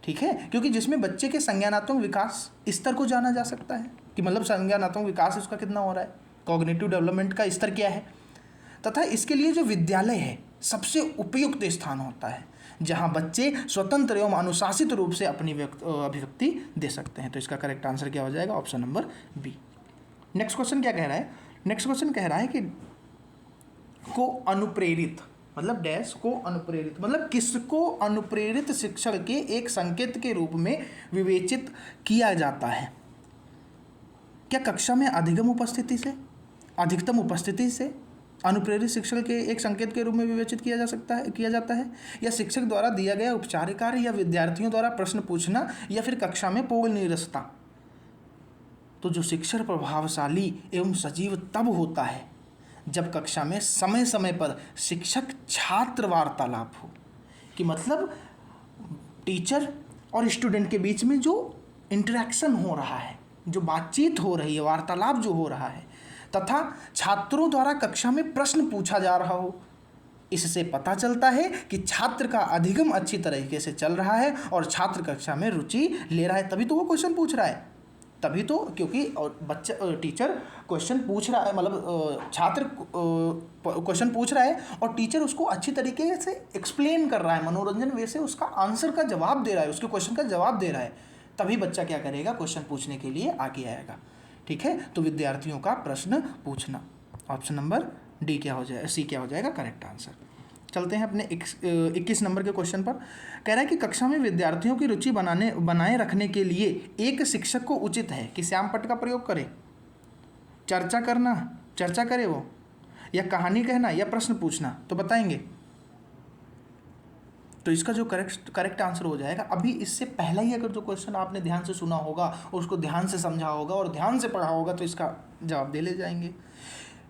ठीक है, क्योंकि जिसमें बच्चे के संज्ञानात्मक विकास स्तर को जाना जा सकता है कि संज्ञानात्मक विकास उसका कितना हो रहा है, कॉग्निटिव डेवलपमेंट का स्तर क्या है, तथा इसके लिए जो विद्यालय है सबसे उपयुक्त स्थान होता है जहां बच्चे स्वतंत्र एवं अनुशासित रूप से अपनी अभिव्यक्ति दे सकते हैं। तो इसका करेक्ट आंसर क्या हो जाएगा? Option number B. Next question क्या कह रहा है? नेक्स्ट क्वेश्चन कह रहा है कि को अनुप्रेरित डैश को अनुप्रेरित किसको अनुप्रेरित शिक्षण के एक संकेत के रूप में विवेचित किया जाता है? क्या कक्षा में अधिकतम उपस्थिति से अनुप्रेरित शिक्षण के एक संकेत के रूप में विवेचित किया जाता है, या शिक्षक द्वारा दिया गया उपचारिक कार्य, या विद्यार्थियों द्वारा प्रश्न पूछना, या फिर कक्षा में पूर्ण नीरसता? तो जो शिक्षण प्रभावशाली एवं सजीव तब होता है जब कक्षा में समय समय पर शिक्षक छात्र वार्तालाप हो, कि टीचर और स्टूडेंट के बीच में जो इंटरेक्शन हो रहा है, जो बातचीत हो रही है, वार्तालाप जो हो रहा है, तथा छात्रों द्वारा कक्षा में प्रश्न पूछा जा रहा हो। इससे पता चलता है कि छात्र का अधिगम अच्छी तरीके से चल रहा है और छात्र कक्षा में रुचि ले रहा है, तभी तो वो क्वेश्चन पूछ रहा है। तभी तो, क्योंकि टीचर क्वेश्चन पूछ रहा है, छात्र क्वेश्चन पूछ रहा है और टीचर उसको अच्छी तरीके से एक्सप्लेन कर रहा है, मनोरंजन वे से उसका आंसर का जवाब दे रहा है, उसके क्वेश्चन का जवाब दे रहा है, तभी बच्चा क्या करेगा? क्वेश्चन पूछने के लिए आगे आएगा। ठीक है, तो विद्यार्थियों का प्रश्न पूछना, ऑप्शन नंबर डी क्या हो जाएगा? सी क्या हो जाएगा करेक्ट आंसर। चलते हैं अपने 21 नंबर के क्वेश्चन पर। कह रहा है कि कक्षा में विद्यार्थियों की रुचि बनाए रखने के लिए एक शिक्षक को उचित है कि श्याम पट्ट का प्रयोग करे, चर्चा करे वो, या कहानी कहना, या प्रश्न पूछना? तो बताएंगे तो इसका जो करेक्ट आंसर हो जाएगा, अभी इससे पहला ही अगर जो क्वेश्चन आपने ध्यान से सुना होगा और उसको ध्यान से समझा होगा और ध्यान से पढ़ा होगा तो इसका जवाब दे ले जाएंगे।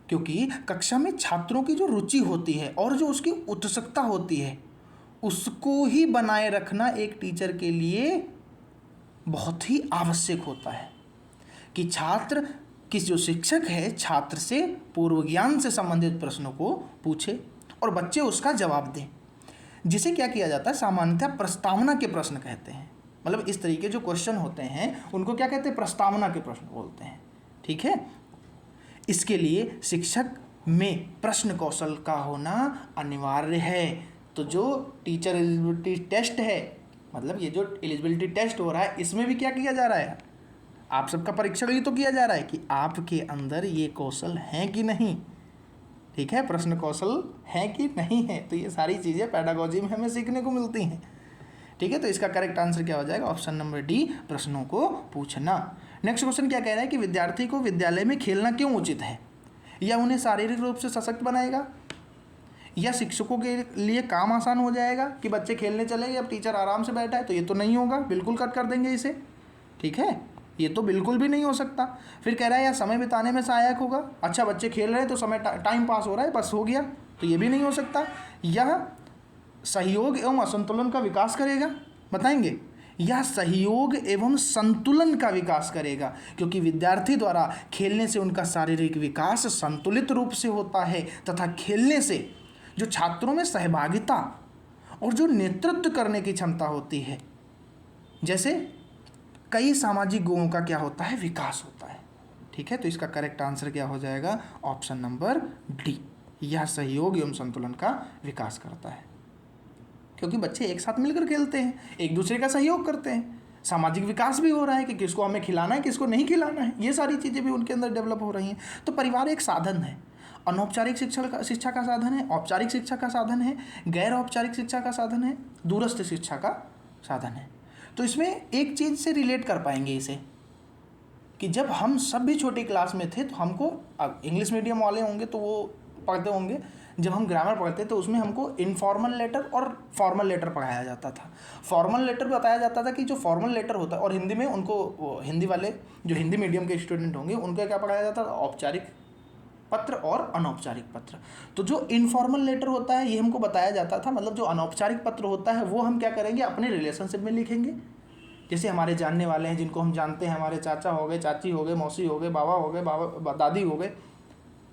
क्योंकि कक्षा में छात्रों की जो रुचि होती है और जो उसकी उत्सुकता होती है उसको ही बनाए रखना एक टीचर के लिए बहुत ही आवश्यक होता है कि छात्र कि जो शिक्षक है छात्र से पूर्व ज्ञान से संबंधित प्रश्नों को पूछे और बच्चे उसका जवाब दें, जिसे क्या किया जाता है, सामान्यतः प्रस्तावना के प्रश्न कहते हैं। मतलब इस तरीके जो क्वेश्चन होते हैं उनको क्या कहते हैं, प्रस्तावना के प्रश्न बोलते हैं। ठीक है, इसके लिए शिक्षक में प्रश्न कौशल का होना अनिवार्य है। तो जो टीचर एलिजिबिलिटी टेस्ट है, मतलब ये जो एलिजिबिलिटी टेस्ट हो रहा है, इसमें भी क्या किया जा रहा है, आप सबका परीक्षण ही तो किया जा रहा है कि आपके अंदर ये कौशल हैं कि नहीं। ठीक है, प्रश्न कौशल है कि नहीं है। तो ये सारी चीज़ें पेडागोजी में हमें सीखने को मिलती हैं। ठीक है, तो इसका करेक्ट आंसर क्या हो जाएगा, ऑप्शन नंबर डी, प्रश्नों को पूछना। नेक्स्ट क्वेश्चन क्या कह रहा है कि विद्यार्थी को विद्यालय में खेलना क्यों उचित है, या उन्हें शारीरिक रूप से सशक्त बनाएगा, या शिक्षकों के लिए काम आसान हो जाएगा कि बच्चे खेलने चले गए अब टीचर आराम से बैठा है। तो ये तो नहीं होगा, बिल्कुल कट कर देंगे इसे। ठीक है, ये तो बिल्कुल भी नहीं हो सकता। फिर कह रहा है या समय बिताने में सहायक होगा, अच्छा बच्चे खेल रहे हैं तो समय टाइम पास हो रहा है बस हो गया, तो ये भी नहीं हो सकता। यह सहयोग एवं असंतुलन का विकास करेगा, बताएंगे, यह सहयोग एवं संतुलन का विकास करेगा, क्योंकि विद्यार्थी द्वारा खेलने से उनका शारीरिक विकास संतुलित रूप से होता है तथा खेलने से जो छात्रों में सहभागिता और जो नेतृत्व करने की क्षमता होती है, जैसे कई सामाजिक गुणों का क्या होता है, विकास होता है। ठीक है, तो इसका करेक्ट आंसर क्या हो जाएगा, ऑप्शन नंबर डी, यह सहयोग एवं संतुलन का विकास करता है। क्योंकि बच्चे एक साथ मिलकर खेलते हैं, एक दूसरे का सहयोग करते हैं, सामाजिक विकास भी हो रहा है कि किसको हमें खिलाना है किसको नहीं खिलाना है, ये सारी चीज़ें भी उनके अंदर डेवलप हो रही हैं। तो परिवार एक साधन है, अनौपचारिक शिक्षा का साधन है, औपचारिक शिक्षा का साधन है, गैर औपचारिक शिक्षा का साधन है, दूरस्थ शिक्षा का साधन है। तो इसमें एक चीज़ से रिलेट कर पाएंगे इसे कि जब हम सब भी छोटी क्लास में थे तो हमको, इंग्लिश मीडियम वाले होंगे तो वो पढ़ते होंगे, जब हम ग्रामर पढ़ते तो उसमें हमको इनफॉर्मल लेटर और फॉर्मल लेटर पढ़ाया जाता था। फॉर्मल लेटर बताया जाता था कि जो फॉर्मल लेटर होता है, और हिंदी में उनको, हिंदी वाले जो हिंदी मीडियम के स्टूडेंट होंगे उनको क्या पढ़ाया जाता था, औपचारिक पत्र और अनौपचारिक पत्र। तो जो इनफॉर्मल लेटर होता है ये हमको बताया जाता था, मतलब जो अनौपचारिक पत्र होता है वो हम क्या करेंगे, अपने रिलेशनशिप में लिखेंगे। जैसे हमारे जानने वाले हैं जिनको हम जानते हैं, हमारे चाचा हो गए, चाची हो गए, मौसी हो गए, बाबा हो गए, बाबा दादी हो गए,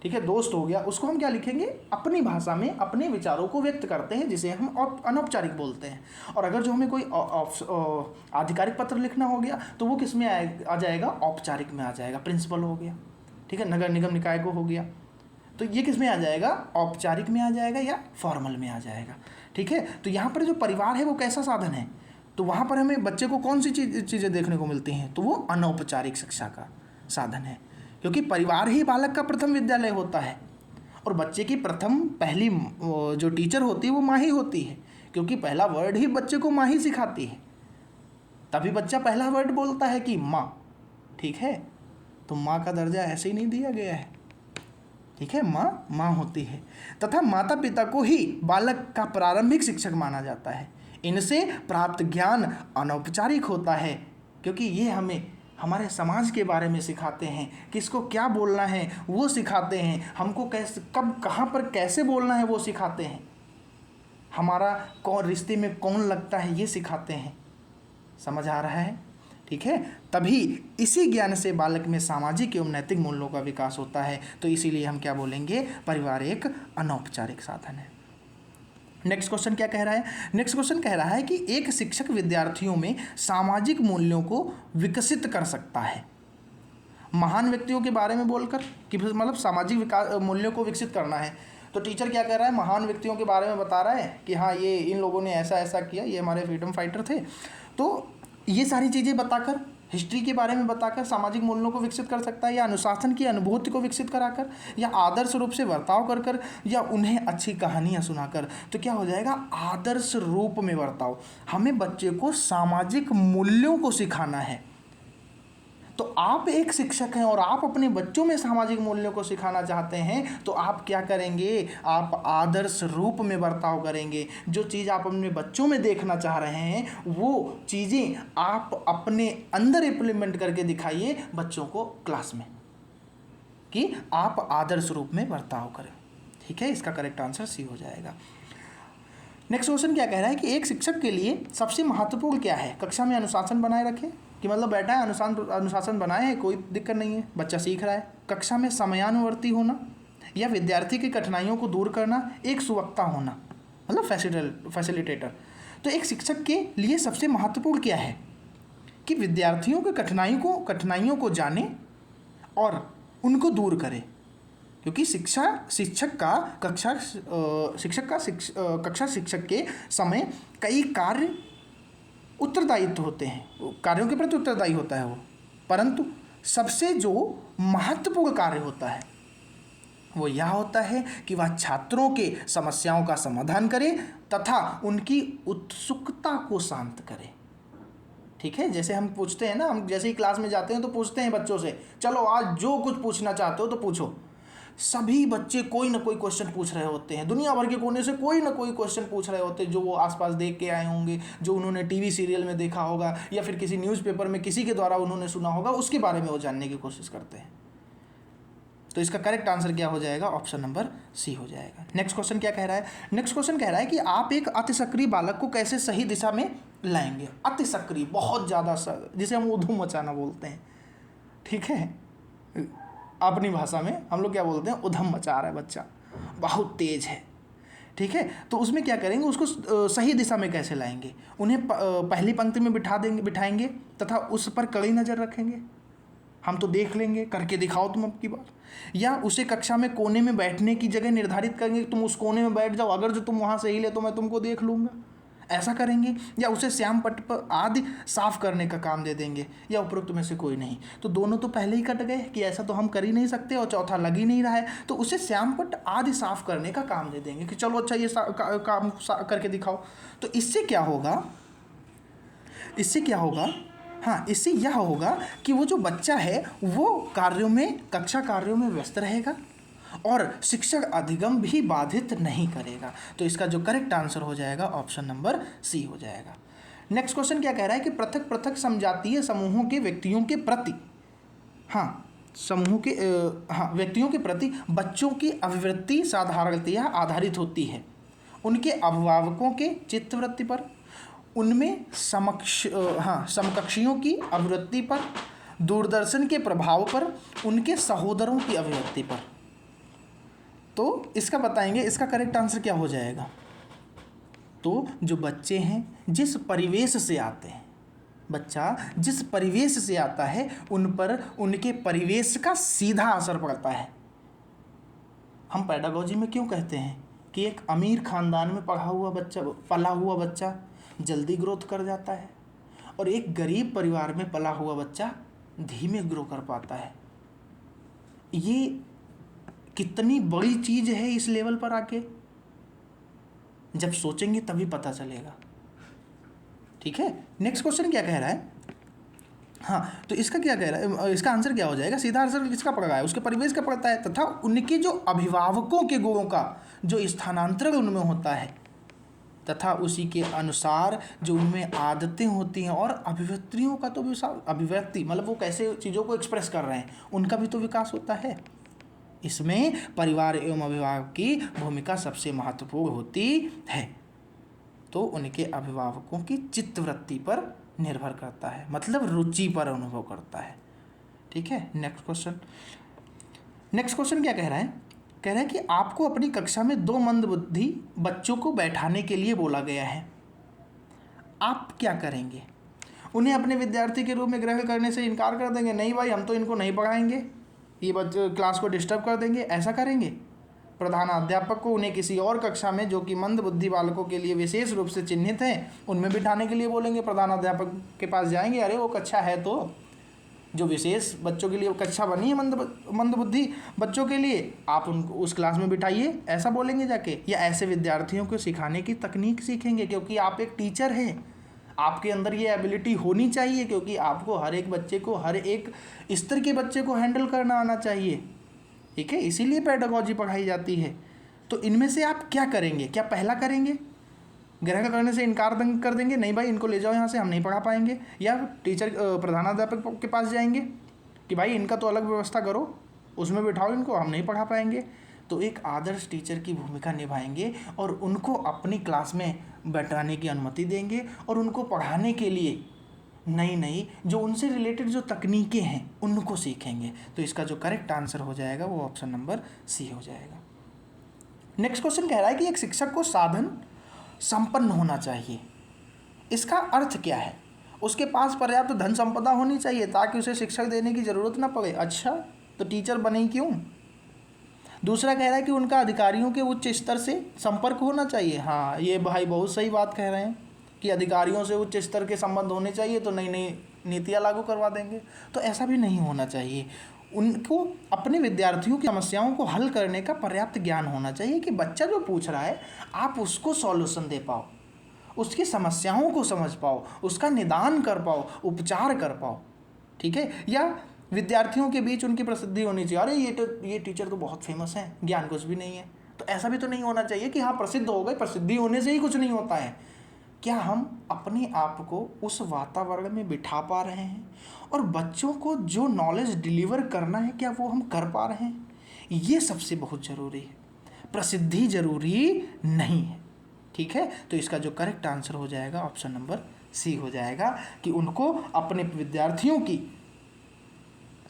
ठीक है, दोस्त हो गया, उसको हम क्या लिखेंगे, अपनी भाषा में अपने विचारों को व्यक्त करते हैं, जिसे हम अनौपचारिक बोलते हैं। और अगर जो हमें कोई आधिकारिक पत्र लिखना हो गया तो वो किस में आ जाएगा, औपचारिक में आ जाएगा। प्रिंसिपल हो गया, ठीक है, नगर निगम निकाय को हो गया, तो ये किस में आ जाएगा, औपचारिक में आ जाएगा या फॉर्मल में आ जाएगा। ठीक है, तो यहाँ पर जो परिवार है वो कैसा साधन है, तो वहाँ पर हमें बच्चे को कौन सी चीज़ें देखने को मिलती हैं, तो वो अनौपचारिक शिक्षा का साधन है, क्योंकि परिवार ही बालक का प्रथम विद्यालय होता है। और बच्चे की पहली जो टीचर होती है वो माँ ही होती है, क्योंकि पहला वर्ड ही बच्चे को माँ ही सिखाती है, तभी बच्चा पहला वर्ड बोलता है कि माँ। ठीक है, तो माँ का दर्जा ऐसे ही नहीं दिया गया है। ठीक है, माँ माँ होती है, तथा माता पिता को ही बालक का प्रारंभिक शिक्षक माना जाता है। इनसे प्राप्त ज्ञान अनौपचारिक होता है, क्योंकि ये हमें हमारे समाज के बारे में सिखाते हैं, किसको क्या बोलना है वो सिखाते हैं, हमको कैसे कब कहाँ पर कैसे बोलना है वो सिखाते हैं, हमारा कौन रिश्ते में कौन लगता है ये सिखाते हैं। समझ आ रहा है? ठीक है, तभी इसी ज्ञान से बालक में सामाजिक एवं नैतिक मूल्यों का विकास होता है। तो इसीलिए हम क्या बोलेंगे, परिवार एक अनौपचारिक साधन है। नेक्स्ट क्वेश्चन क्या कह रहा है, नेक्स्ट क्वेश्चन कह रहा है कि एक शिक्षक विद्यार्थियों में सामाजिक मूल्यों को विकसित कर सकता है। महान व्यक्तियों के बारे में बोलकर कि मतलब सामाजिक विकास मूल्यों को विकसित करना है, तो टीचर क्या कह रहा है, महान व्यक्तियों के बारे में बता रहा है कि हाँ ये इन लोगों ने ऐसा ऐसा किया, ये हमारे फ्रीडम फाइटर थे। तो ये सारी चीज़ें बताकर, हिस्ट्री के बारे में बताकर सामाजिक मूल्यों को विकसित कर सकता है, या अनुशासन की अनुभूति को विकसित कराकर, या आदर्श रूप से बर्ताव कर कर, या उन्हें अच्छी कहानियाँ सुनाकर। तो क्या हो जाएगा, आदर्श रूप में बर्ताव। हमें बच्चे को सामाजिक मूल्यों को सिखाना है, तो आप एक शिक्षक हैं और आप अपने बच्चों में सामाजिक मूल्यों को सिखाना चाहते हैं, तो आप क्या करेंगे, आप आदर्श रूप में बर्ताव करेंगे। जो चीज़ आप अपने बच्चों में देखना चाह रहे हैं वो चीज़ें आप अपने अंदर इम्प्लीमेंट करके दिखाइए बच्चों को क्लास में, कि आप आदर्श रूप में बर्ताव करें। ठीक है, इसका करेक्ट आंसर सी हो जाएगा। नेक्स्ट क्वेश्चन क्या कह रहा है कि एक शिक्षक के लिए सबसे महत्वपूर्ण क्या है? कक्षा में अनुशासन बनाए रखें, कि मतलब बैठा है अनुशासन बनाए है, कोई दिक्कत नहीं है, बच्चा सीख रहा है। कक्षा में समयानुवर्ती होना, या विद्यार्थी की कठिनाइयों को दूर करना, एक सुवक्ता होना, मतलब फैसिलिटेटर। तो एक शिक्षक के लिए सबसे महत्वपूर्ण क्या है? कि विद्यार्थियों की कठिनाइयों को जाने और उनको दूर करे, क्योंकि शिक्षक का कक्षा शिक्षक के समय कई कार्य उत्तरदायित्व होते हैं, कार्यों के प्रति उत्तरदायी होता है वो, परंतु सबसे जो महत्वपूर्ण कार्य होता है वो यह होता है कि वह छात्रों के समस्याओं का समाधान करे तथा उनकी उत्सुकता को शांत करे। ठीक है, जैसे हम पूछते हैं ना, हम जैसे ही क्लास में जाते हैं तो पूछते हैं बच्चों से, चलो आज जो कुछ पूछना चाहते हो तो पूछो। सभी बच्चे कोई ना कोई क्वेश्चन पूछ रहे होते हैं, दुनिया भर के कोने से कोई ना कोई क्वेश्चन पूछ रहे होते हैं, जो वो आसपास देख के आए होंगे, जो उन्होंने टीवी सीरियल में देखा होगा, या फिर किसी न्यूज़पेपर में किसी के द्वारा उन्होंने सुना होगा, उसके बारे में वो जानने की कोशिश करते हैं। तो इसका करेक्ट आंसर क्या हो जाएगा? ऑप्शन नंबर सी हो जाएगा। नेक्स्ट क्वेश्चन क्या कह रहा है? नेक्स्ट क्वेश्चन कह रहा है कि आप एक अति सक्रिय बालक को कैसे सही दिशा में लाएंगे? अति सक्रिय, बहुत ज़्यादा, जिसे हम उधम मचाना बोलते हैं। ठीक है, अपनी भाषा में हम लोग क्या बोलते हैं? उधम मचा रहा है बच्चा, बहुत तेज है। ठीक है, तो उसमें क्या करेंगे? उसको सही दिशा में कैसे लाएंगे? उन्हें पहली पंक्ति में बिठाएंगे तथा उस पर कड़ी नज़र रखेंगे, हम तो देख लेंगे, करके दिखाओ तुम अब की बार। या उसे कक्षा में कोने में बैठने की जगह निर्धारित करेंगे, तुम उस कोने में बैठ जाओ, अगर जो तुम वहाँ से हिले तो मैं तुमको देख लूँगा, ऐसा करेंगे। या उसे श्याम पट्ट पर आदि साफ करने का काम दे देंगे, या उपरोक्त में से कोई नहीं। तो दोनों तो पहले ही कट गए कि ऐसा तो हम कर ही नहीं सकते, और चौथा लग ही नहीं रहा है, तो उसे श्याम पट्ट आदि साफ करने का काम दे देंगे कि चलो अच्छा ये काम करके दिखाओ। तो इससे क्या होगा? हाँ, इससे यह होगा कि वो जो बच्चा है वो कक्षा कार्यों में व्यस्त रहेगा और शिक्षक अधिगम भी बाधित नहीं करेगा। तो इसका जो करेक्ट आंसर हो जाएगा ऑप्शन नंबर सी हो जाएगा। नेक्स्ट क्वेश्चन क्या कह रहा है कि पृथक पृथक समजातीय समूहों के व्यक्तियों के प्रति व्यक्तियों के प्रति बच्चों की अभिवृत्ति साधारणतया आधारित होती है उनके अभिभावकों के चित्तवृत्ति पर, उनमें समकक्षियों की अभिवृत्ति पर, दूरदर्शन के प्रभाव पर, उनके सहोदरों की अभिवृत्ति पर। तो इसका बताएंगे, इसका करेक्ट आंसर क्या हो जाएगा? तो जो बच्चे हैं जिस परिवेश से आते हैं, बच्चा जिस परिवेश से आता है उन पर उनके परिवेश का सीधा असर पड़ता है। हम पेडागोजी में क्यों कहते हैं कि एक अमीर खानदान में पला हुआ बच्चा जल्दी ग्रोथ कर जाता है और एक गरीब परिवार में पला हुआ बच्चा धीमे ग्रो कर पाता है। ये कितनी बड़ी चीज़ है इस लेवल पर आके, जब सोचेंगे तभी पता चलेगा। ठीक है, नेक्स्ट क्वेश्चन क्या कह रहा है? हाँ, तो इसका क्या कह रहा है? इसका आंसर क्या हो जाएगा? सीधा आंसर किसका पड़ रहा है? उसके परिवेश का पड़ता है तथा उनके जो अभिभावकों के गुणों का जो स्थानांतरण उनमें होता है तथा उसी के अनुसार जो उनमें आदतें होती हैं और अभिव्यक्तियों का तो अभिव्यक्ति मतलब वो कैसे चीज़ों को एक्सप्रेस कर रहे हैं उनका भी तो विकास होता है। इसमें परिवार एवं अभिभावक की भूमिका सबसे महत्वपूर्ण होती है। तो उनके अभिभावकों की चित्तवृत्ति पर निर्भर करता है, मतलब रुचि पर अनुभव करता है। ठीक है, नेक्स्ट क्वेश्चन क्या कह रहा है? कह रहा है कि आपको अपनी कक्षा में 2 मंदबुद्धि बच्चों को बैठाने के लिए बोला गया है, आप क्या करेंगे? उन्हें अपने विद्यार्थी के रूप में ग्रहण करने से इनकार कर देंगे, नहीं भाई हम तो इनको नहीं पढ़ाएंगे, ये बच्चे क्लास को डिस्टर्ब कर देंगे, ऐसा करेंगे? प्रधानाध्यापक को उन्हें किसी और कक्षा में जो कि मंदबुद्धि बालकों के लिए विशेष रूप से चिन्हित हैं उनमें बिठाने के लिए बोलेंगे। प्रधानाध्यापक के पास जाएंगे, अरे वो कक्षा है तो जो विशेष बच्चों के लिए कक्षा बनी है मंदबुद्धि बच्चों के लिए, आप उनको उस क्लास में बिठाइए, ऐसा बोलेंगे जाके। या ऐसे विद्यार्थियों को सिखाने की तकनीक सीखेंगे, क्योंकि आप एक टीचर हैं, आपके अंदर ये एबिलिटी होनी चाहिए, क्योंकि आपको हर एक बच्चे को, हर एक स्तर के बच्चे को हैंडल करना आना चाहिए। ठीक है, इसीलिए पेडागोजी पढ़ाई जाती है। तो इनमें से आप क्या करेंगे? क्या पहला करेंगे, ग्रहण करने से इनकार कर देंगे, नहीं भाई इनको ले जाओ यहाँ से, हम नहीं पढ़ा पाएंगे, या टीचर प्रधानाध्यापक के पास जाएंगे कि भाई इनका तो अलग व्यवस्था करो, उसमें बिठाओ इनको, हम नहीं पढ़ा पाएंगे? तो एक आदर्श टीचर की भूमिका निभाएंगे और उनको अपनी क्लास में बैठाने की अनुमति देंगे और उनको पढ़ाने के लिए नई नई जो उनसे रिलेटेड जो तकनीकें हैं उनको सीखेंगे। तो इसका जो करेक्ट आंसर हो जाएगा वो ऑप्शन नंबर सी हो जाएगा। नेक्स्ट क्वेश्चन कह रहा है कि एक शिक्षक को साधन संपन्न होना चाहिए। इसका अर्थ क्या है? उसके पास पर्याप्त धन संपदा होनी चाहिए ताकि उसे शिक्षक देने की ज़रूरत ना पड़े। अच्छा, तो टीचर बने क्यों? दूसरा कह रहा है कि उनका अधिकारियों के उच्च स्तर से संपर्क होना चाहिए। हाँ, ये भाई बहुत सही बात कह रहे हैं कि अधिकारियों से उच्च स्तर के संबंध होने चाहिए तो नई नई नीतियाँ लागू करवा देंगे। तो ऐसा भी नहीं होना चाहिए। उनको अपने विद्यार्थियों की समस्याओं को हल करने का पर्याप्त ज्ञान होना चाहिए कि बच्चा जो पूछ रहा है आप उसको सॉल्यूशन दे पाओ, उसकी समस्याओं को समझ पाओ, उसका निदान कर पाओ, उपचार कर पाओ। ठीक है, या विद्यार्थियों के बीच उनकी प्रसिद्धि होनी चाहिए, अरे ये टीचर तो बहुत फेमस है, ज्ञान कुछ भी नहीं है। तो ऐसा भी तो नहीं होना चाहिए कि हाँ प्रसिद्ध हो गए, प्रसिद्धि होने से ही कुछ नहीं होता है। क्या हम अपने आप को उस वातावरण में बिठा पा रहे हैं और बच्चों को जो नॉलेज डिलीवर करना है क्या वो हम कर पा रहे हैं? ये सबसे बहुत ज़रूरी है, प्रसिद्धि ज़रूरी नहीं है। ठीक है, तो इसका जो करेक्ट आंसर हो जाएगा ऑप्शन नंबर सी हो जाएगा कि उनको अपने विद्यार्थियों की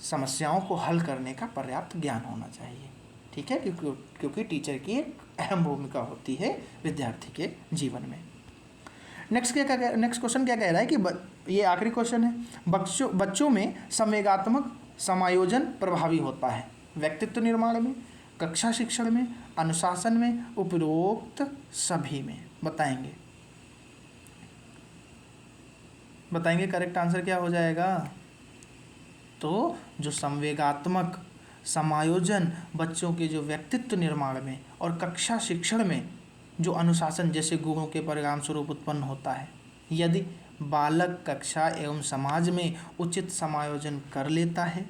समस्याओं को हल करने का पर्याप्त ज्ञान होना चाहिए। ठीक है, क्योंकि टीचर की एक अहम भूमिका होती है विद्यार्थी के जीवन में। नेक्स्ट क्वेश्चन क्या कह रहा है कि ये आखिरी क्वेश्चन है, बच्चों में संवेगात्मक समायोजन प्रभावी होता है व्यक्तित्व निर्माण में, कक्षा शिक्षण में, अनुशासन में, उपरोक्त सभी में। बताएंगे करेक्ट आंसर क्या हो जाएगा? तो जो संवेगात्मक समायोजन बच्चों के जो व्यक्तित्व निर्माण में और कक्षा शिक्षण में जो अनुशासन जैसे गुणों के परिणाम स्वरूप उत्पन्न होता है, यदि बालक कक्षा एवं समाज में उचित समायोजन कर लेता है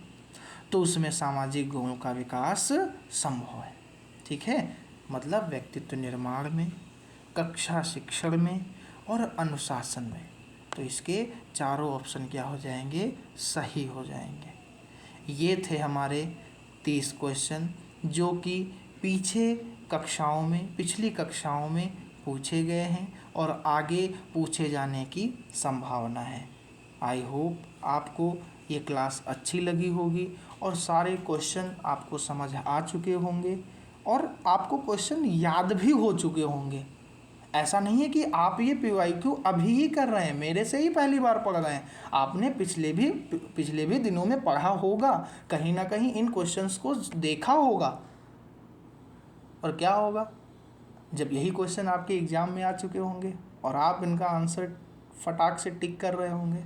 तो उसमें सामाजिक गुणों का विकास संभव है। ठीक है, मतलब व्यक्तित्व निर्माण में, कक्षा शिक्षण में और अनुशासन में। तो इसके चारों ऑप्शन क्या हो जाएंगे? सही हो जाएंगे। ये थे हमारे 30 क्वेश्चन जो कि पिछली कक्षाओं में पूछे गए हैं और आगे पूछे जाने की संभावना है। आई होप आपको ये क्लास अच्छी लगी होगी और सारे क्वेश्चन आपको समझ आ चुके होंगे और आपको क्वेश्चन याद भी हो चुके होंगे। ऐसा नहीं है कि आप ये PYQ अभी ही कर रहे हैं, मेरे से ही पहली बार पढ़ रहे हैं। आपने पिछले भी दिनों में पढ़ा होगा, कहीं ना कहीं इन क्वेश्चंस को देखा होगा। और क्या होगा जब यही क्वेश्चन आपके एग्ज़ाम में आ चुके होंगे और आप इनका आंसर फटाक से टिक कर रहे होंगे।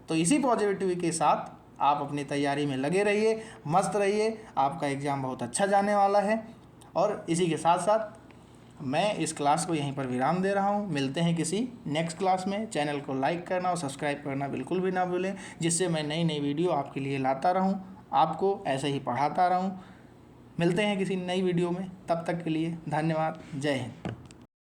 तो इसी पॉजिटिविटी के साथ आप अपनी तैयारी में लगे रहिए, मस्त रहिए, आपका एग्ज़ाम बहुत अच्छा जाने वाला है। और इसी के साथ साथ मैं इस क्लास को यहीं पर विराम दे रहा हूँ। मिलते हैं किसी नेक्स्ट क्लास में। चैनल को लाइक करना और सब्सक्राइब करना बिल्कुल भी ना भूलें, जिससे मैं नई नई वीडियो आपके लिए लाता रहूँ, आपको ऐसे ही पढ़ाता रहूँ। मिलते हैं किसी नई वीडियो में, तब तक के लिए धन्यवाद। जय हिंद।